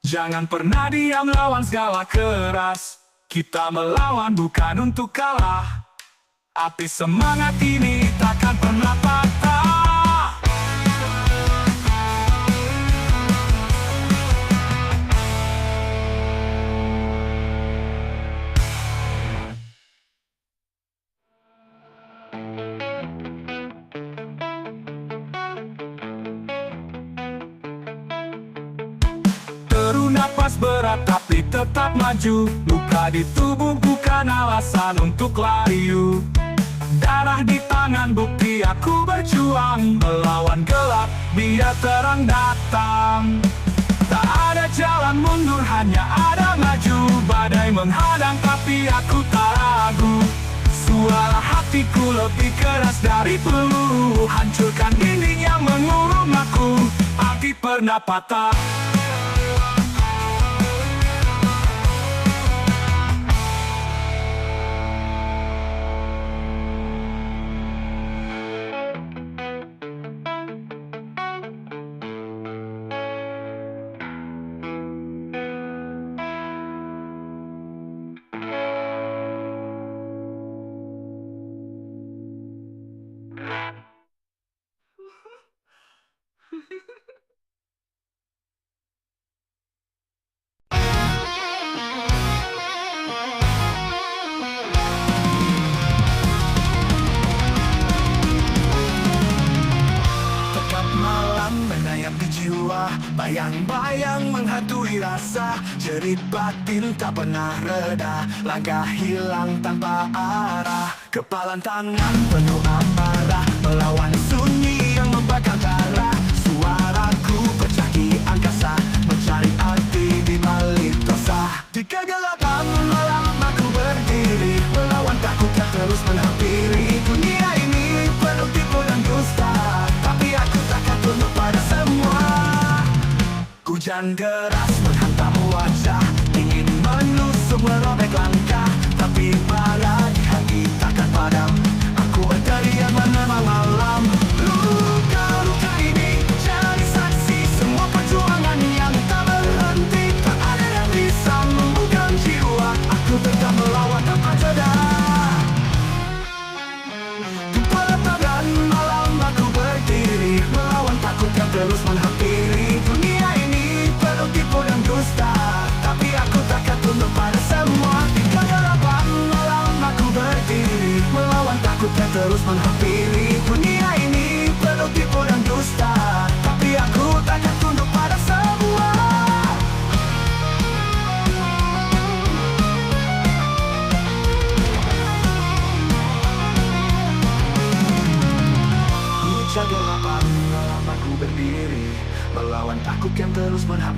jangan pernah diam lawan segala keras. Kita melawan bukan untuk kalah, api semangat ini takkan pernah patah. Deru napas berat tapi tetap maju, luka di tubuh bukan alasan untuk layu. Darah di tangan bukti aku berjuang, melawan gelap biar terang datang. Tak ada jalan mundur, hanya ada maju. Badai menghadang tapi aku tak ragu, suara hatiku lebih keras dari peluru, hancurkan dinding yang mengurung aku. Api pernah patah. Bayang-bayang menghantui rasa, jerit batin tak pernah reda. Langkah hilang tanpa arah, kepalan tangan penuh amarah, melawan sunyi yang membakar darah. Suaraku pecah di angkasa, mencari arti di balik dosa. Di kegelapan malam aku berdiri, melawan takut yang terus menghampiri. Dunia ini penuh tipu dan dusta, tapi aku takkan tunduk pada semua. Hujan deras menghantam wajah, ingin menusuk merobek langkah, tapi bara di hati takkan padam. Aku berteriak menemani malam.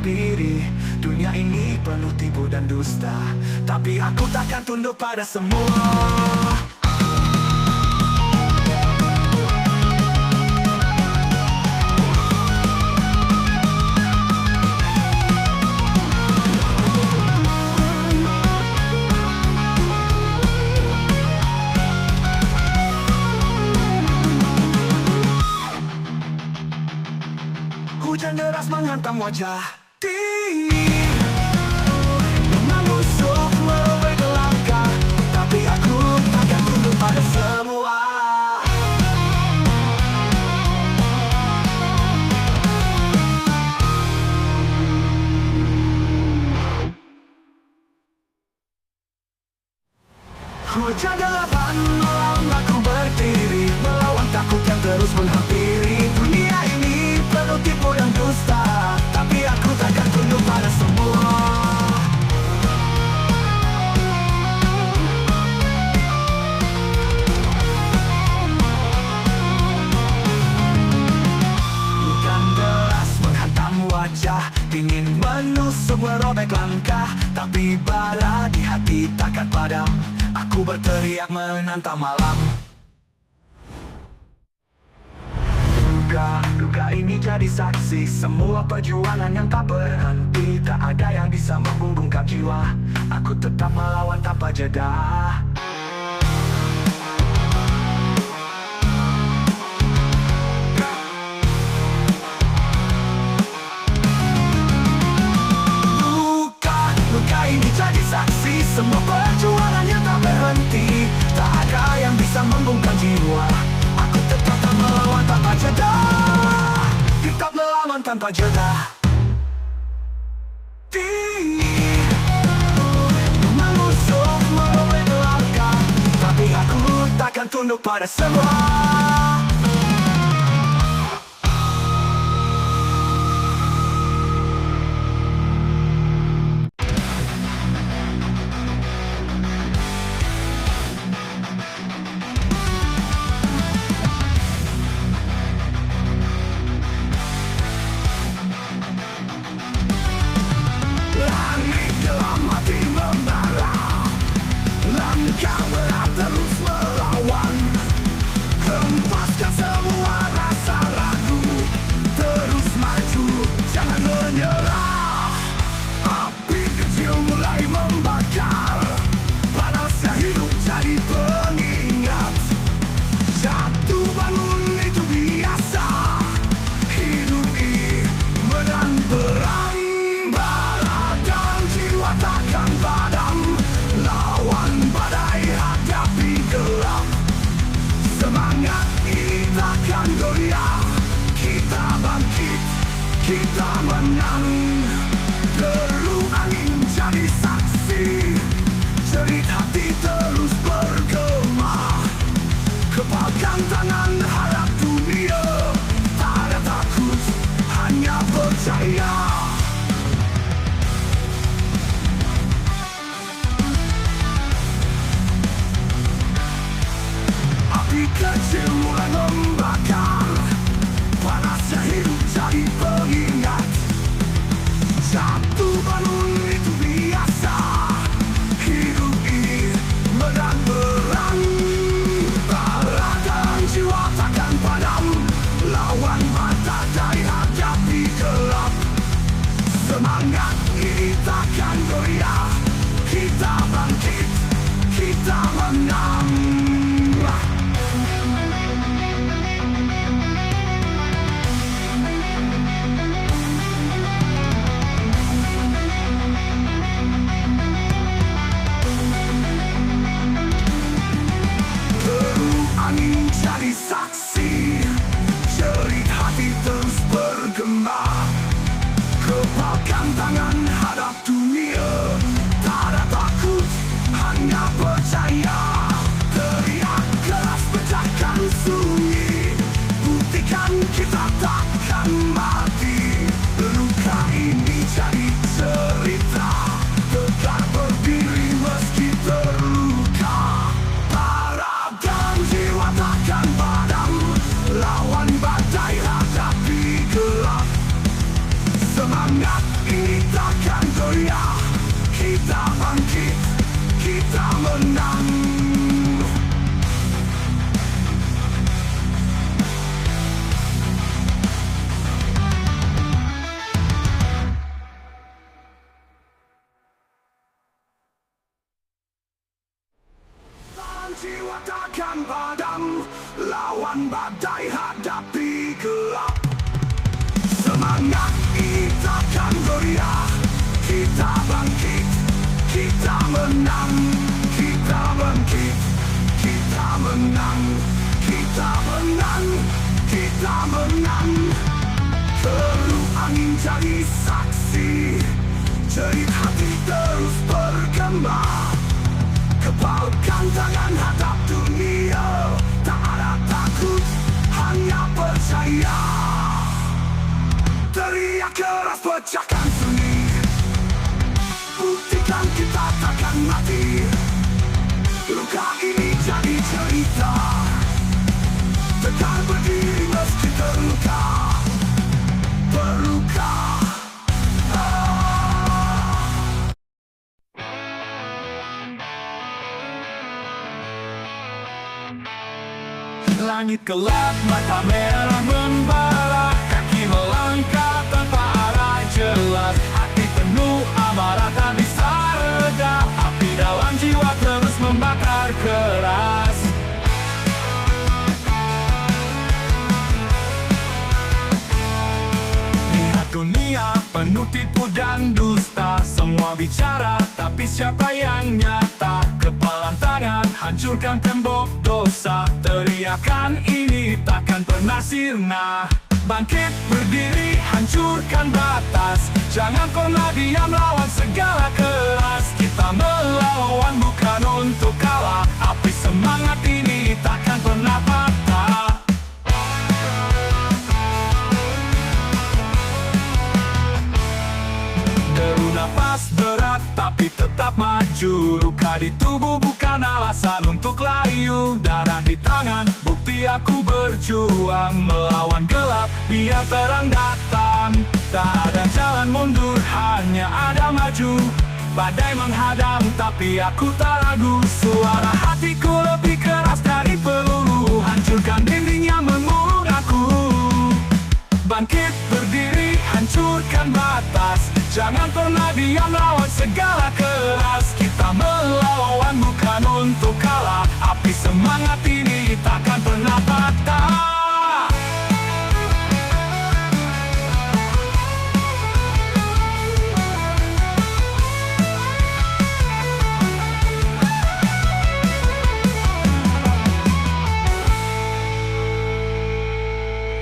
diri. Dunia ini penuh tipu dan dusta, tapi aku takkan tunduk pada semua. Hujan deras menghantam wajah mengusuk merobek langkah, tapi aku takkan tunduk pada semua. Hujan depan malam aku berdiri, melawan takut yang terus menghampiri. Dunia ini penuh tipu yang dusta, tapi aku takkan tunduk pada semua. Hujan deras menghantam wajah, ingin menusuk merobek langkah, tapi bara di hati takkan padam. Aku berteriak menantang malam. Duga ini jadi saksi semua perjuangan yang tak berhenti. Tak ada yang bisa membungkam jiwa, aku tetap melawan tanpa jeda. Duga ini jadi saksi semua perjuangan yang tak berhenti. Tak ada yang bisa membungkam jiwa, aku tetap melawan tanpa jeda. Tetap melawan tanpa jeda. Mengusung merobek langkah, tapi aku takkan tunduk pada semua. Langit dalam hati membara, langkah berat terus melawan. Hempaskan semua rasa ragu, terus maju, jangan menyerah. Api kecil mulai membakar, panasnya hidup jadi pengingat. Jatuh bangun itu biasa, hidup ini menang perang. Takkan padam, lawan badai, hadapi gelap. Semangat ini takkan goyah, kita bangkit, kita menang. Deru angin jadi saksi, jerit hati terus bergema. Kepalkan tangan harap dunia, tak ada takut, hanya percaya. Kecil mulai membakar, panasnya hidup jadi pengingat. Jatuh bangun itu biasa, hidup ini medan perang. Bara dan jiwa takkan padam, lawan mata dari hadapi gelap. Semangat ini takkan goyah, kita bangkit, kita menang. Angin jadi saksi, jerit hati terus bergema. Kepalkan tangan hadap dunia, tak ada takut, hanya percaya. Jiwa takkan padam, lawan badai hadapi gelap. Semangat ini takkan goyah, kita bangkit, kita menang, kita bangkit, kita menang, kita menang, kita menang. Teruh angin jadi saksi, jerit hati terus bergema. Kepalkan tangan hadap dunia, tak ada takut, hanya percaya. Teriak keras pecahkan sunyi, buktikan kita takkan mati. Luka ini jadi cerita, tetap berdiri meski terluka, terluka. Langit gelap, mata merah membara, kaki melangkah tanpa arah jelas. Hati penuh amarah tak bisa reda, api dalam jiwa terus membakar keras. Lihat dunia penuh tipu dan dusta, semua bicara tapi siapa yang nyata? Kepalan tangan hancurkan tembok dosa, teriakan ini takkan pernah sirna. Bangkit berdiri hancurkan batas, jangan pernah diam lawan segala keras. Kita melawan bukan untuk kalah, api semangat ini takkan pernah patah. Deru nafas berat tapi tetap maju, luka di tubuh bukan alasan untuk layu. Darah di tangan bukti aku berjuang, melawan gelap biar terang datang. Tak ada jalan mundur, hanya ada maju. Badai menghadang tapi aku tak ragu, suara hatiku lebih keras dari peluru, hancurkan dinding yang mengurung aku. Bangkit berdiri hancurkan batas, jangan pernah diam lawan segala keras. Kita melawan bukan untuk kalah, api semangat ini takkan pernah patah.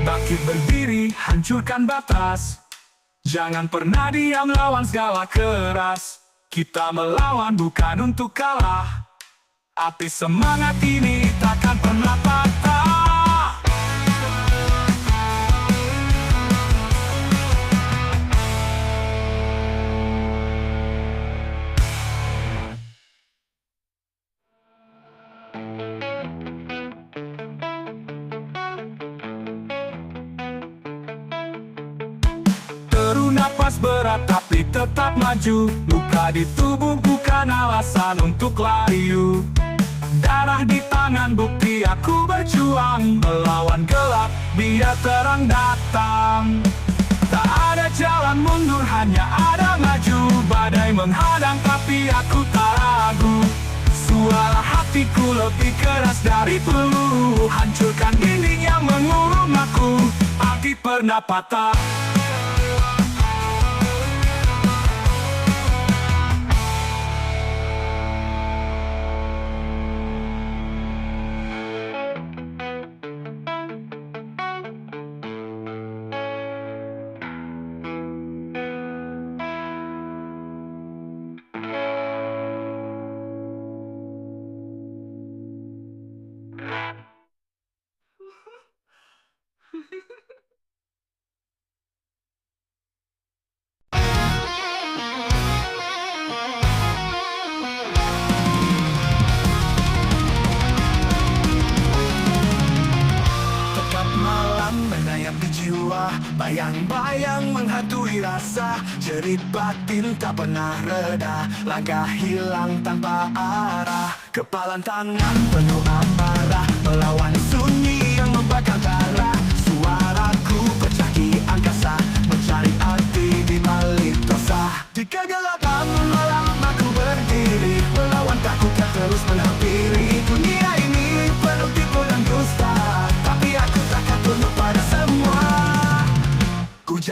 Bangkit berdiri hancurkan batas, jangan pernah diam lawan segala keras. Kita melawan bukan untuk kalah, api semangat ini takkan pernah patah. Deru napas berat tapi tetap maju, luka di tubuh bukan alasan untuk layu. Darah di tangan bukti aku berjuang, melawan gelap biar terang datang. Tak ada jalan mundur, hanya ada maju. Badai menghadang tapi aku tak ragu, suara hatiku lebih keras dari peluru, hancurkan dinding yang mengurung aku. Api pernah patah, bayang-bayang menghantui rasa, jerit batin tak pernah reda, langkah hilang tanpa arah. Kepalan tangan penuh amarah, melawan sunyi yang membakar darah. Suaraku pecah di angkasa, mencari arti di balik dosa. Di kegelapan malam aku berdiri, melawan takut yang terus menghampiri. Dunia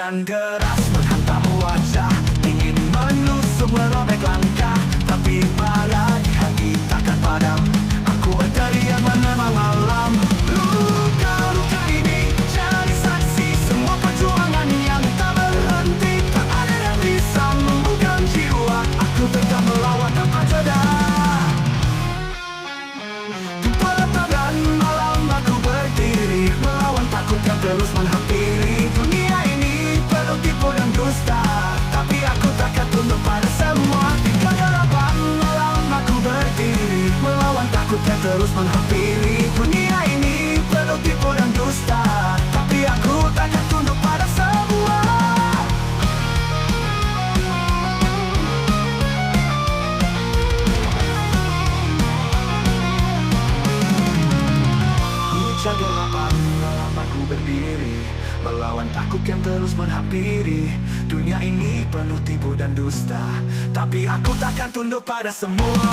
Hujan deras menghantam wajah, ingin menusuk merobek langkah, tapi malah di hati takkan padam. Aku berteriak menemani malam. Luka-luka ini jadi saksi semua perjuangan yang tak berhenti. Tak ada yang bisa membuka jiwa. Aku tetap melawan tanpa jeda. Di pelataran malam aku berdiri, melawan takut yang terus menghampiri. Dunia ini penuh tipu dan dusta, tapi aku takkan tunduk pada semua. Di kegelapan malam aku berdiri, melawan takut yang terus menghampiri. Dunia ini penuh tipu dan dusta, tapi aku takkan tunduk pada semua. Hujan gelapan malam aku berdiri, melawan takut yang terus menghampiri. Dunia ini penuh tipu dan dusta, tapi aku takkan tunduk pada semua.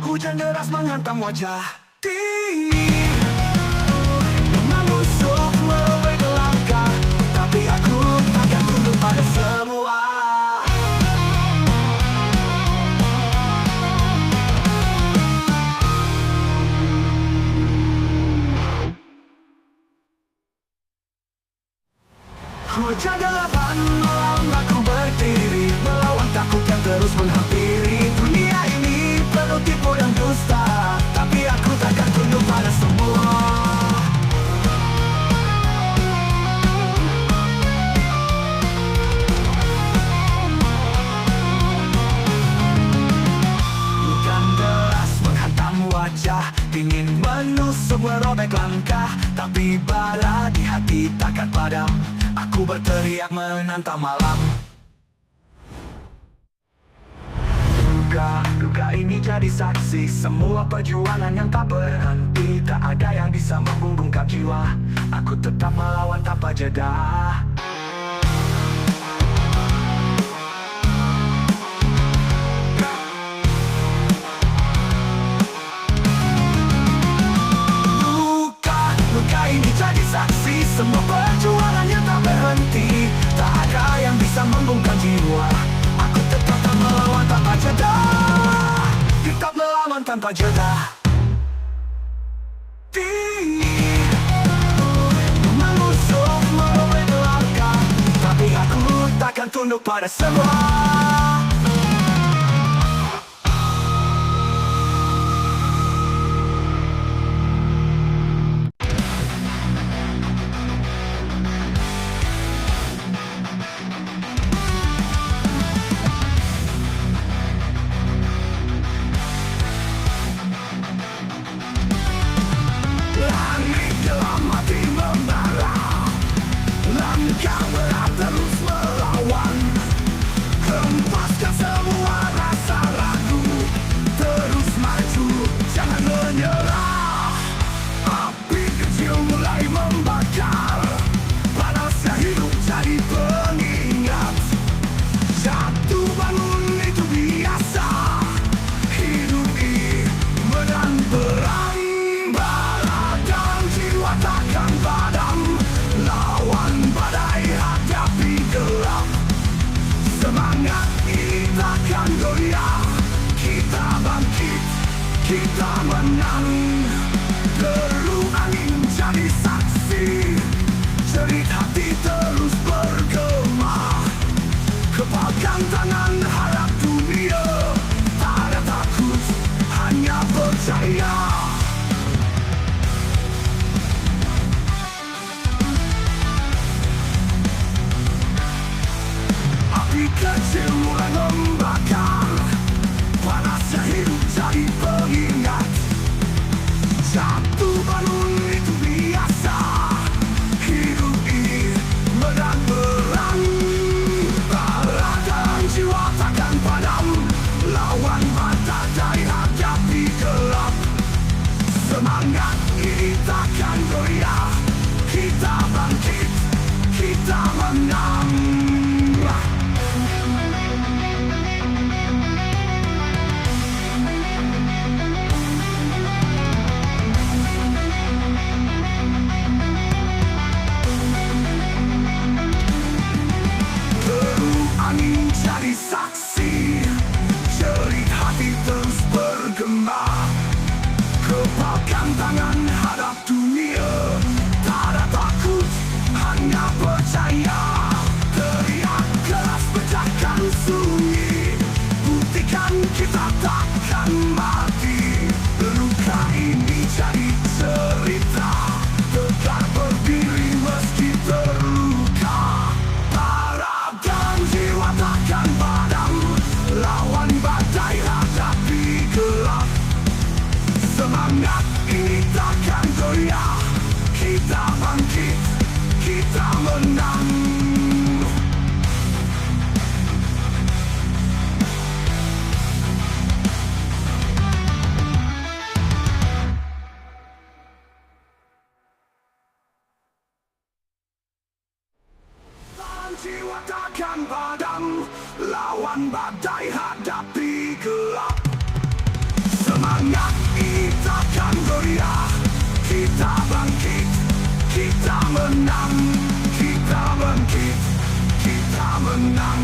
Hujan deras menghantam wajah, menusuk merobek langkah, tapi aku takkan tunduk pada semua. Hujan gelapan malam aku berdiri, melawan takut yang terus menghampiri. Dunia ini penuh tipu dan dusta, tapi aku takkan tunduk pada semua. Hujan deras menghantam wajah, ingin menusuk merobek langkah, tapi bara di hati takkan padam. Aku berteriak menantang malam. Duka ini jadi saksi semua perjuangan yang tak berhenti. Tak ada yang bisa membungkam jiwa. Aku tetap melawan tanpa jeda. Luka ini jadi saksi semua perjuangan yang tak berhenti. Tak ada yang bisa membungkam jiwa. Aku tetap melawan tanpa jeda. Tetap melawan tanpa jeda. Menusuk merobek langkah, tapi aku takkan tunduk pada semua. Langit dalam hati membara, langkah berat terus melawan. Hempaskan semua rasa ragu, terus maju, jangan menyerah. Api kecil mulai membakar, panasnya hidup jadi pengingat. Jatuh bangun itu biasa, hidup ini medan perang. Takkan padam, lawan badai, hadapi gelap. Semangat ini takkan goyah. Kita bangkit, kita menang. Deru angin jadi saksi, jerit hati terus bergema. Kepalkan tangan harap dunia, tak ada takut, hanya percaya. Kecil mulai membakar, panasnya hidup jadi pengingat. Jatuh bangun itu biasa, hidup ini medan perang. Bara dan jiwa takkan padam, lawan badai hadapi gelap. menang. Angin jadi saksi, jerit hati terus bergema. Kepalkan tangan hadap dunia, tak ada takut, hanya percaya. Teriak keras pecahkan sunyi, buktikan kita takkan mati. Luka ini jadi cerita, tetap berdiri meski terluka. Jiwa takkan padam, lawan badai hadapi gelap. Semangat ini takkan goyah, kita bangkit, kita menang. Jiwa takkan padam, lawan badai hadapi gelap. Semangat ini takkan goyah, kita bangkit, kita menang. Kita bangkit, kita menang.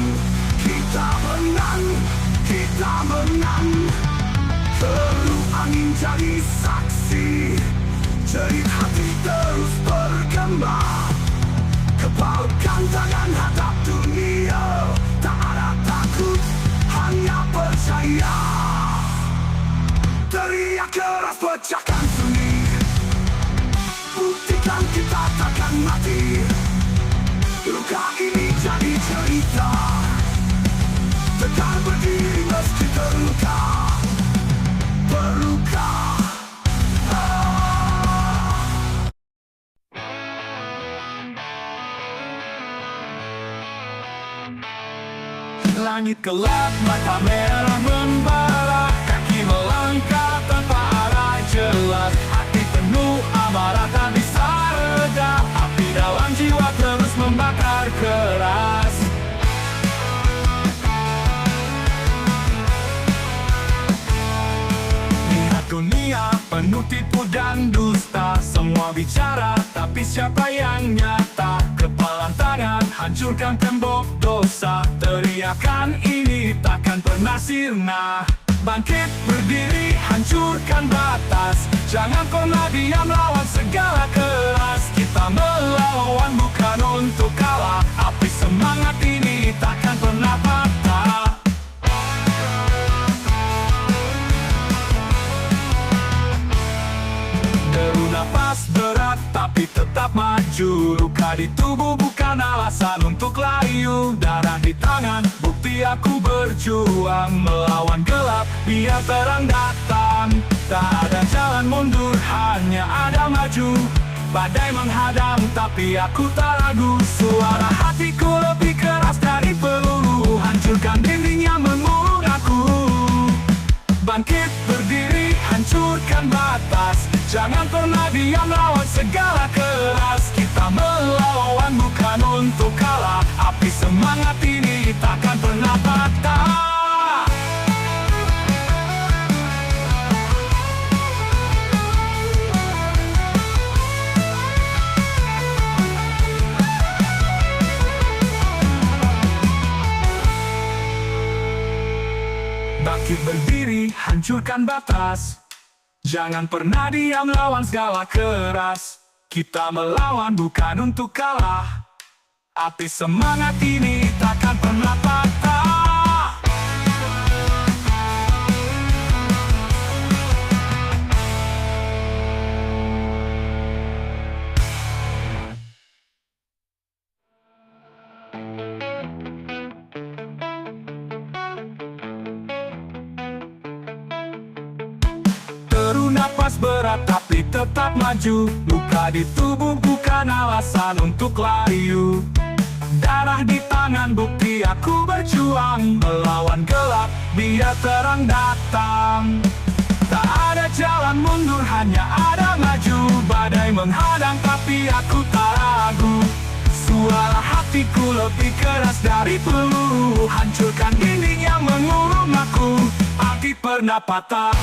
Kita menang, kita menang. Perlu angin jadi saksi, jerit hati terus bergema. Kepalkan tangan hadap dunia, tak ada takut, hanya percaya. Teriak keras pecahkan sunyi, buktikan kita takkan mati. Luka ini jadi cerita, tetap berdiri meski terluka. Berluka. Langit gelap, mata merah membara, kaki melangkah tanpa arah jelas. Hati penuh amarah tak bisa reda, api dalam jiwa terus membakar keras. Lihat dunia penuh tipu dan dusta, semua bicara tapi siapa yang nyata? Kepalan tangan hancurkan tembok dosa, teriakan ini takkan pernah sirna. Bangkit berdiri hancurkan batas, jangan pernah diam lawan segala keras. Kita melawan bukan untuk kalah, api semangat ini takkan pernah patah. Deru napas berat tapi tetap maju, luka di tubuh bukan alasan untuk layu. Darah di tangan bukti aku berjuang, melawan gelap biar terang datang. Tak ada jalan mundur, hanya ada maju. Badai menghadang tapi aku tak ragu, suara hatiku lebih keras dari peluru, hancurkan dindingnya mengurung aku. Bangkit berdiri hancurkan batas, jangan pernah diam lawan segala keras. Kita melawan bukan untuk kalah, api semangat ini takkan pernah patah. Bangkit berdiri hancurkan batas, jangan pernah diam lawan segala keras. Kita melawan bukan untuk kalah, api semangat ini takkan pernah patah. Deru napas berat tapi tetap maju, luka di tubuh bukan alasan untuk layu. Darah di tangan bukti aku berjuang, melawan gelap biar terang datang. Tak ada jalan mundur, hanya ada maju. Badai menghadang tapi aku tak ragu, suara hati hatiku lebih keras dari peluru. Hancurkan dinding yang mengurung aku, hati pernah patah.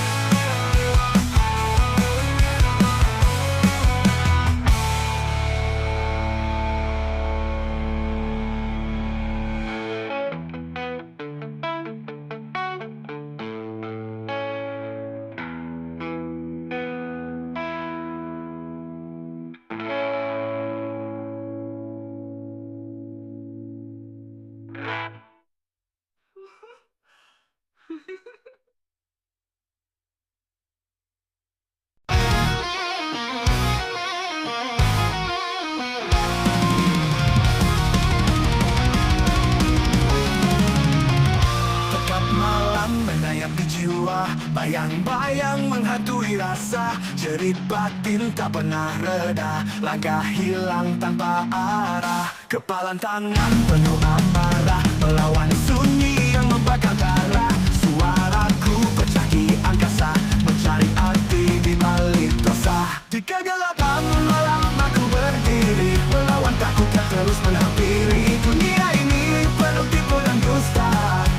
Menayap di jiwa, bayang-bayang menghantui rasa. Jerit batin tak pernah reda, langkah hilang tanpa arah. Kepalan tangan penuh amarah, melawan sunyi yang membakar darah. Suaraku pecah di angkasa, mencari arti di balik dosa. Di kegelapan malam aku berdiri, melawan takut yang terus menghampiri. Dunia ini penuh tipu dan dusta,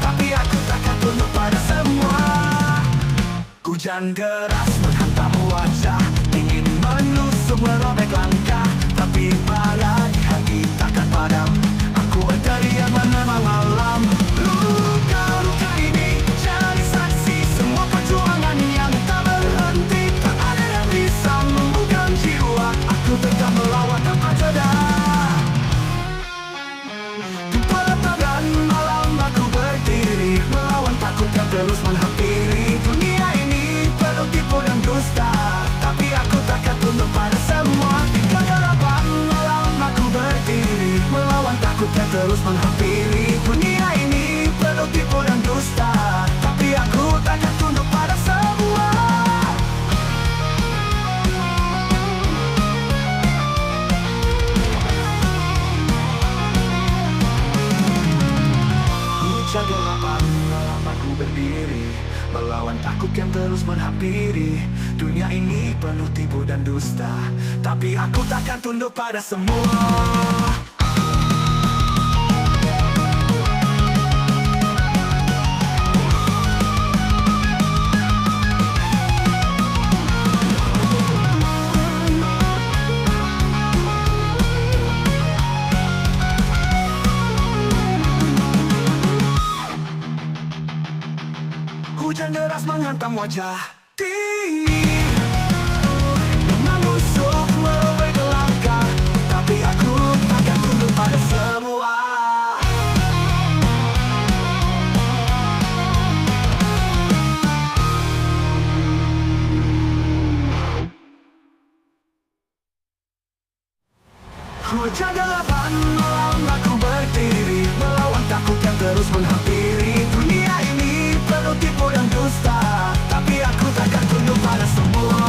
tapi aku takkan tunduk pada semua. Hujan deras menghantam wajah, ingin menusuk merobek langkah, tapi bara di hati takkan padam. Aku berteriak menemani malam. Luka-luka ini jadi saksi semua perjuangan yang tak berhenti. Tak ada yang bisa membuka jiwa, aku tetap melawan tanpa jeda. Di pelataran malam aku berdiri, melawan takut yang terus menghampiri. Dunia ini penuh tipu dan dusta, tapi aku takkan tunduk pada semua. Di kegelapan malam aku berdiri, melawan takut yang terus menghampiri. Dunia ini penuh tipu dan dusta, tapi aku takkan tunduk pada semua. Hujan gelapan malam aku berdiri, melawan takut yang terus menghampiri. Dunia ini penuh tipu dan dusta, tapi aku takkan tunduk pada semua. Hujan deras menghantam wajah, menusuk merobek langkah, tapi aku takkan tunduk pada semua. Hujan gelapan malam aku berdiri, melawan takut yang terus menghampiri. Dunia ini penuh tipu dan dusta, tapi aku takkan tunduk pada semua.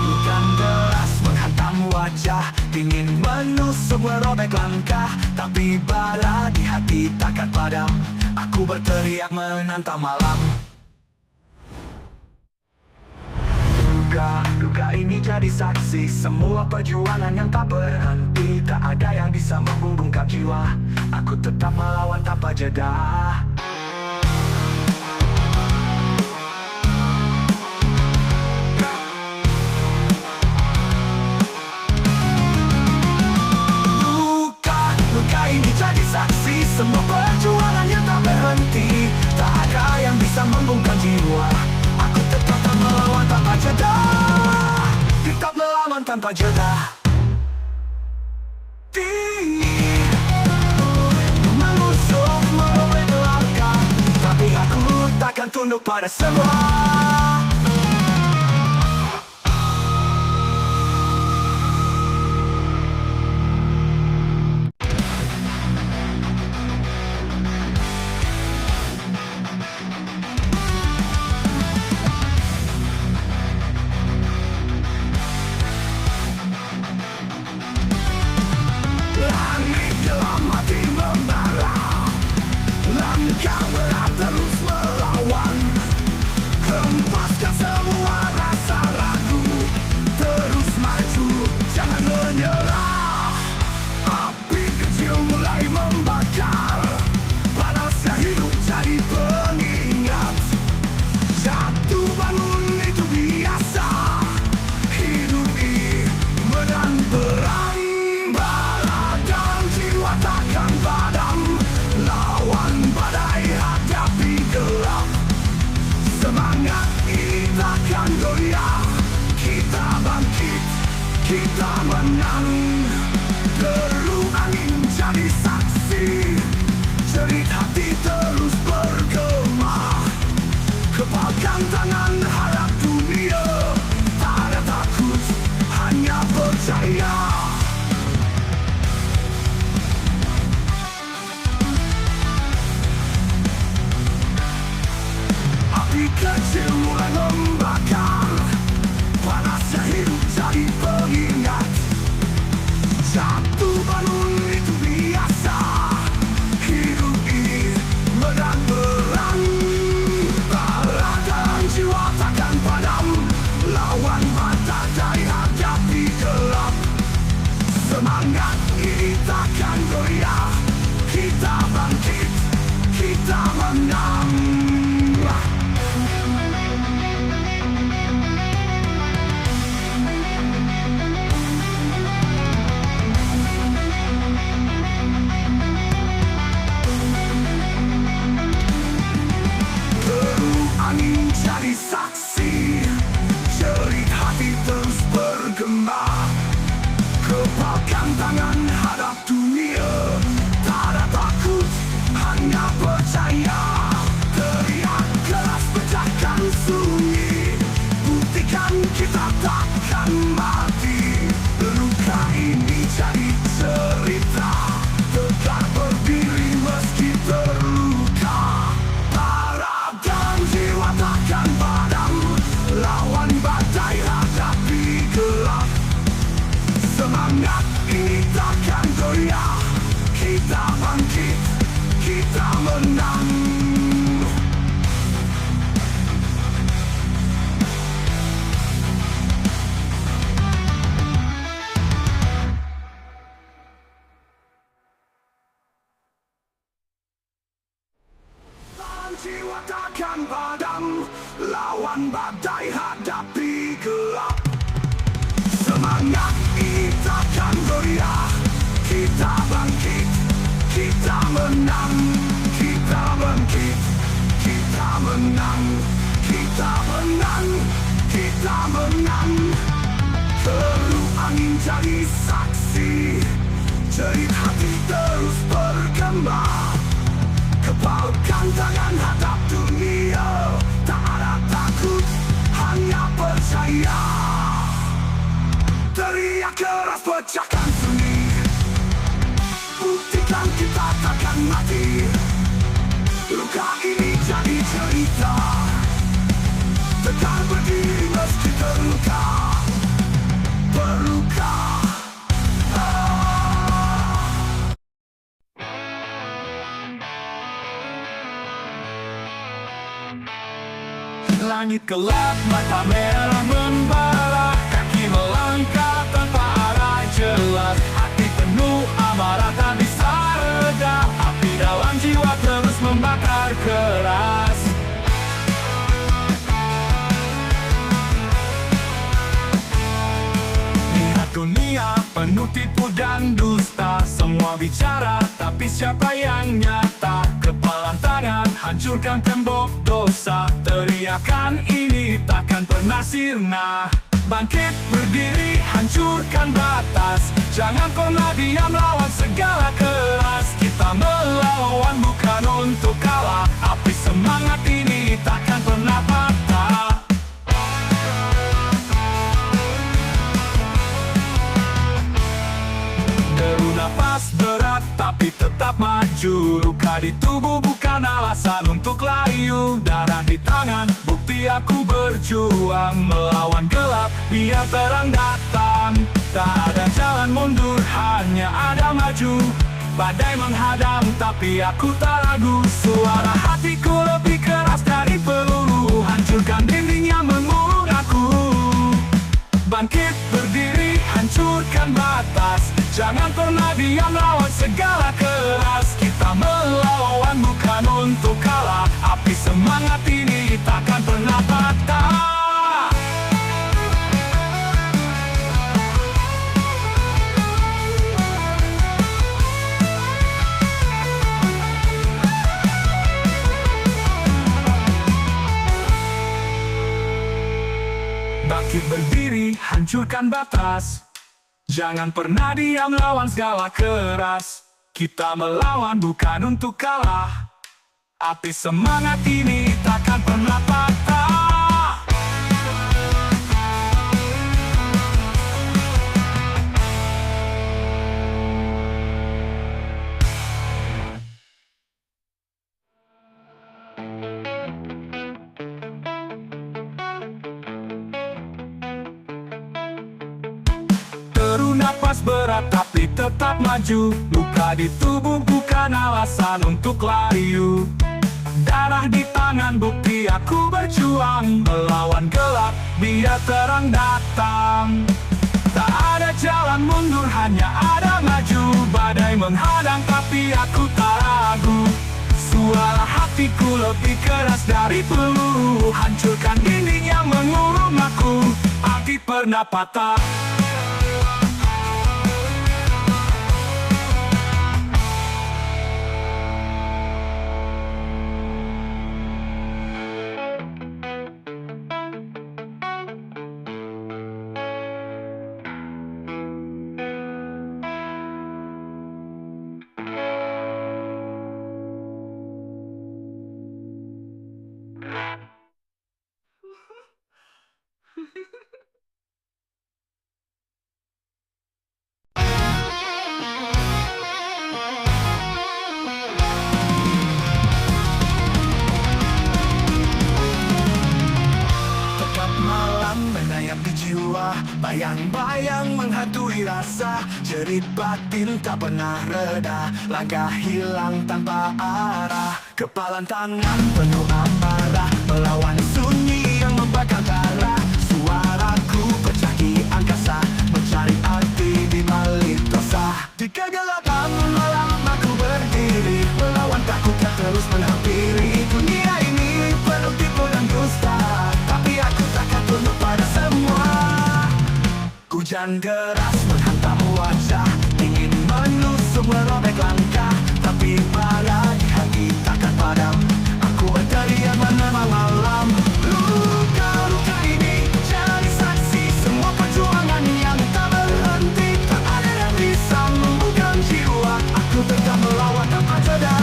Hujan deras menghantam wajah, ingin menusuk merobek langkah, tapi bara di hati takkan padam. Aku berteriak menantang malam. Duka ini jadi saksi semua perjuangan yang tak berhenti. Tak ada yang bisa membungkam jiwa, aku tetap melawan tanpa jeda. Luka ini jadi saksi semua perjuangan yang tak berhenti. Tak ada yang bisa membungkam jiwa, aku tetap melawan tanpa jeda. Tetap melawan tanpa jeda. Menusuk merobek langkah, tapi aku takkan tunduk pada semua. Langit dalam hati membara, langkah berat terus melawan. kita menang. Deru angin jadi saksi, jerit hati terus bergema. Kepalkan tangan, harap dunia, tak ada takut, hanya percaya. Api kecil mulai membakar, panasnya hidup jadi pengingat. Jatuh bangun itu biasa, hidup ini medan perang. Baratan jiwa takkan padam, lawan badai hadapi gelap. Semangat ini takkan goyah, kita bangkit, kita menang. Angin jadi saksi, jerit hati terus bergema. Kepalkan tangan, hadap dunia, tak ada takut, hanya percaya. Teriak keras, pecahkan sunyi, buktikan kita takkan mati. Luka ini jadi cerita, tegak berdiri meski terluka. Jiwa takkan padam, lawan badai hadapi gelap. Semangat ini takkan goyah, kita bangkit, kita menang. Jiwa takkan padam, lawan badai hadapi gelap. Semangat ini takkan goyah, kita bangkit, kita menang. Kita bangkit, kita menang. Kita menang, kita menang. Deru angin jadi saksi, jerit hati terus bergema. Kepalkan tangan, hadap dunia, tak ada takut, hanya percaya. Teriak keras, pecahkan sunyi, buktikan kita takkan mati. Luka ini jadi cerita, tegak berdiri meski terluka. Berluka. Langit gelap, mata merah membara, kaki melangkah tanpa arah jelas. Hati penuh amarah tak bisa reda, api dalam jiwa terus membakar keras. Lihat dunia penuh tipu dan dusta, semua bicara tapi siapa yang nyata? Kepalan tangan hancurkan tembok dosa, teriakan ini takkan pernah sirna. Bangkit berdiri, hancurkan batas, jangan pernah diam lawan segala keras. Kita melawan bukan untuk kalah, api semangat ini takkan pernah patah. Deru nafas berat tapi tetap maju, luka di tubuh bukan alasan untuk layu. Darah di tangan, bukti aku berjuang melawan gelap, biar terang datang. Tak ada jalan mundur, hanya ada maju. Badai menghadang tapi aku tak ragu, suara hatiku lebih keras dari peluru, hancurkan dinding yang mengurung aku. Bangkit berdiri, hancurkan batas, jangan pernah diam lawan segala keras. Kita melawan bukan untuk kalah, api semangat ini takkan pernah patah. Bangkit berdiri, hancurkan batas, Jangan pernah diam lawan segala keras. Kita melawan bukan untuk kalah. Api semangat ini takkan pernah patah. Teru napas berat tapi tetap maju. Luka di tubuh bukan alasan untuk lari. Darah di tangan bukti aku berjuang. Melawan gelap biar terang datang. Tak ada jalan mundur hanya ada maju. Badai menghadang tapi aku tak ragu. Suara hatiku lebih keras dari peluru. Hancurkan dinding yang mengurung aku. Api pernah patah. Bayang-bayang menghantui rasa. Jerit batin tak pernah reda. Langkah hilang tanpa arah. Kepalan tangan penuh amarah. Melawan sunyi yang membakar darah. Suaraku pecah di angkasa. Mencari arti di balik dosa. Di kegelapan malam aku berdiri. Melawan takut yang terus menghampiri. Dunia ini penuh tipu dan dusta. Tapi aku takkan tunduk pada semua. Hujan deras menghantam wajah. Ingin menusuk merobek langkah. Tapi bara di hati takkan padam. Aku berteriak menerima malam. Luka-luka ini jadi saksi semua perjuangan yang tak berhenti. Tak ada yang bisa membuka jiwa. Aku tetap melawan tanpa jeda.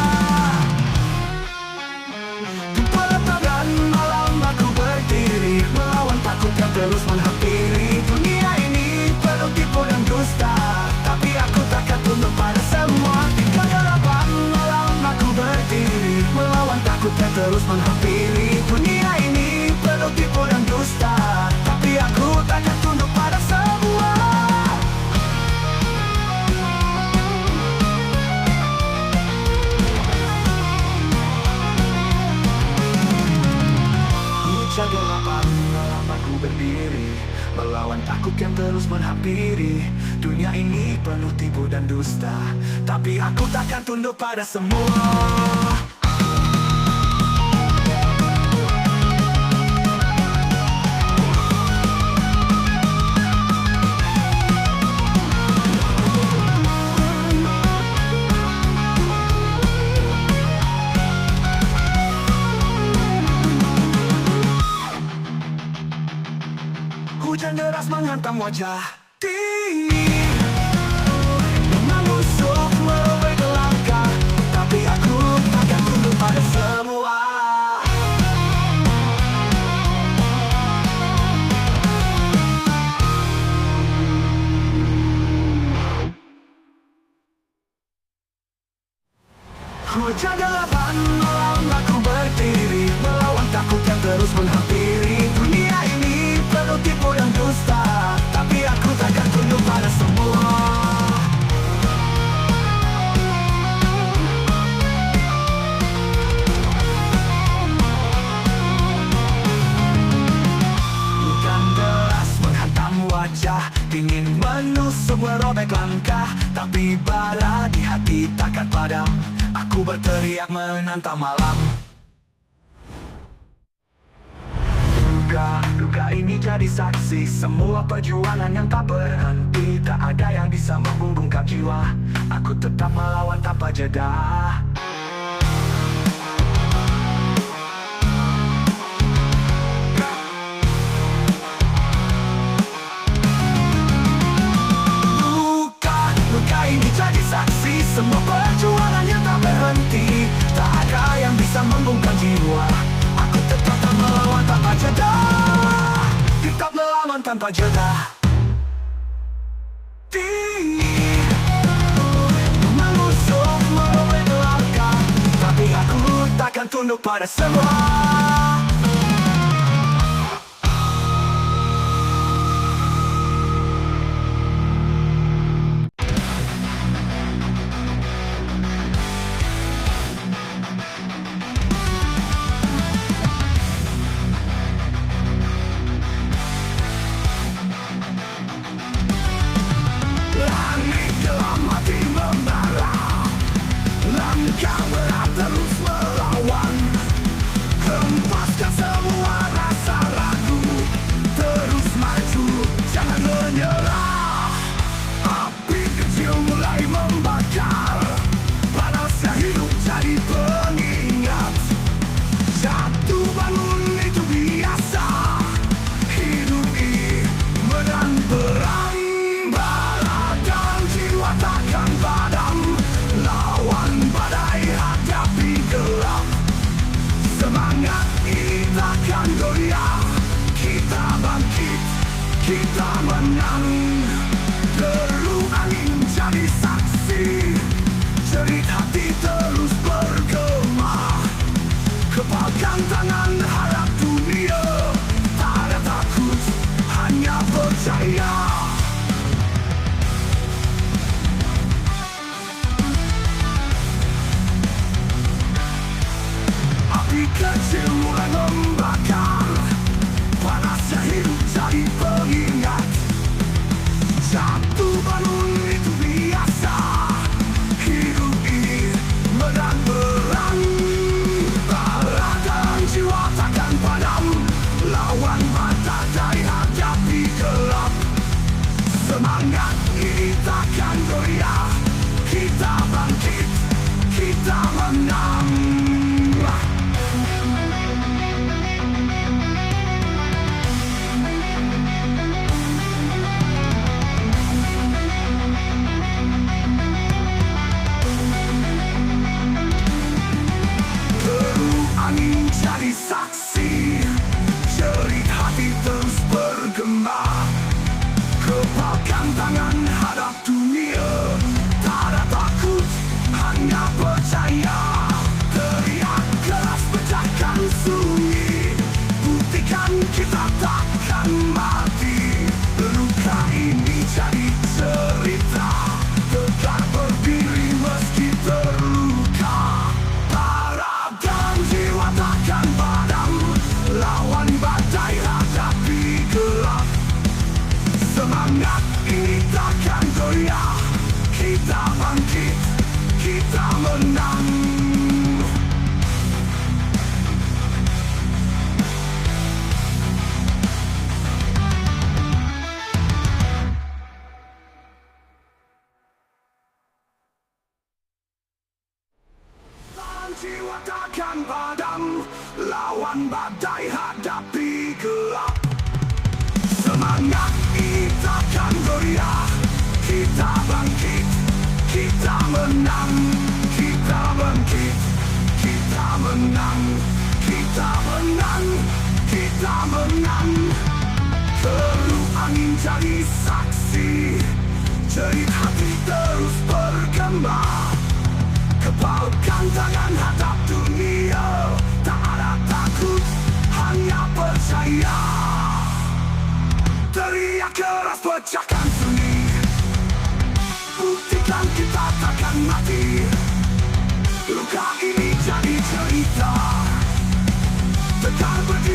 Di pelataran malam aku berdiri. Melawan takut yang terus menghampiri. Dunia ini penuh tipu dan dusta. Tapi aku takkan tunduk pada semua. Di kegelapan malam aku berdiri. Melawan takut yang terus menghampiri. Dunia ini penuh tipu dan dusta. Tapi aku takkan tunduk pada semua. Hujan gelapan malam aku berdiri. Melawan takut yang terus menghampiri. Dunia ini penuh tipu dan dusta. Tapi aku takkan tunduk pada semua. Hujan deras menghantam wajah dingin. Menusuk merobek langkah. Tapi aku takkan tunduk pada semua. Hujan gelapan malam aku berdiri. Melawan takut yang terus menghampiri. Dunia ini penuh tipu dan dusta. Tapi aku takkan tunduk pada semua. Hujan deras menghantam wajah. Dingin menusuk merobek langkah. Tapi bara di hati takkan padam. Aku berteriak menantang malam. Duka ini jadi saksi semua perjuangan yang tak berhenti. Tak ada yang bisa membungkam jiwa. Aku tetap melawan tanpa jeda. Langit dalam hati membara, langkah berat terus melawan. Hempaskan semua rasa ragu, terus maju, jangan menyerah. Api kecil mulai membakar, panasnya hidup jadi pengingat. Jatuh bangun itu biasa, hidup ini medan perang. Bara dan jiwa takkan padam, lawan badai hadapi gelap. Semangat ini takkan goyah, kita bangkit, kita menang. Deru angin jadi saksi, jerit hati terus bergema. Kepalkan tangan harap dunia, tak ada takut, hanya percaya. Api kecil mulai membakar, panasnya hidup jadi pengingat. Jatuh bangun itu biasa, hidup ini medan perang. Bara dan jiwa takkan padam, lawan badai hadapi gelap. Semangat ini takkan goyah, kita bangkit, kita menang. Angin jadi saksi, jerit hati terus bergema. Kepalkan tangan hadap dunia, tak ada takut, hanya percaya. Teriak keras pecahkan sunyi, buktikan kita takkan mati. Luka ini jadi cerita, tegak berdiri meski terluka. Jiwa takkan padam, lawan badai hadapi gelap. Semangat ini takkan goyah, kita bangkit, kita menang. Jiwa takkan padam, lawan badai hadapi gelap. Semangat ini takkan goyah, kita bangkit, kita menang. Kita bangkit, kita menang. Kita menang, kita menang. Deru angin jadi saksi, jerit hati terus bergema. Kepalkan tangan hadap dunia, tak ada takut, hanya percaya. Teriak keras pecahkan sunyi, buktikan kita takkan mati. Luka ini jadi cerita, tegak berdiri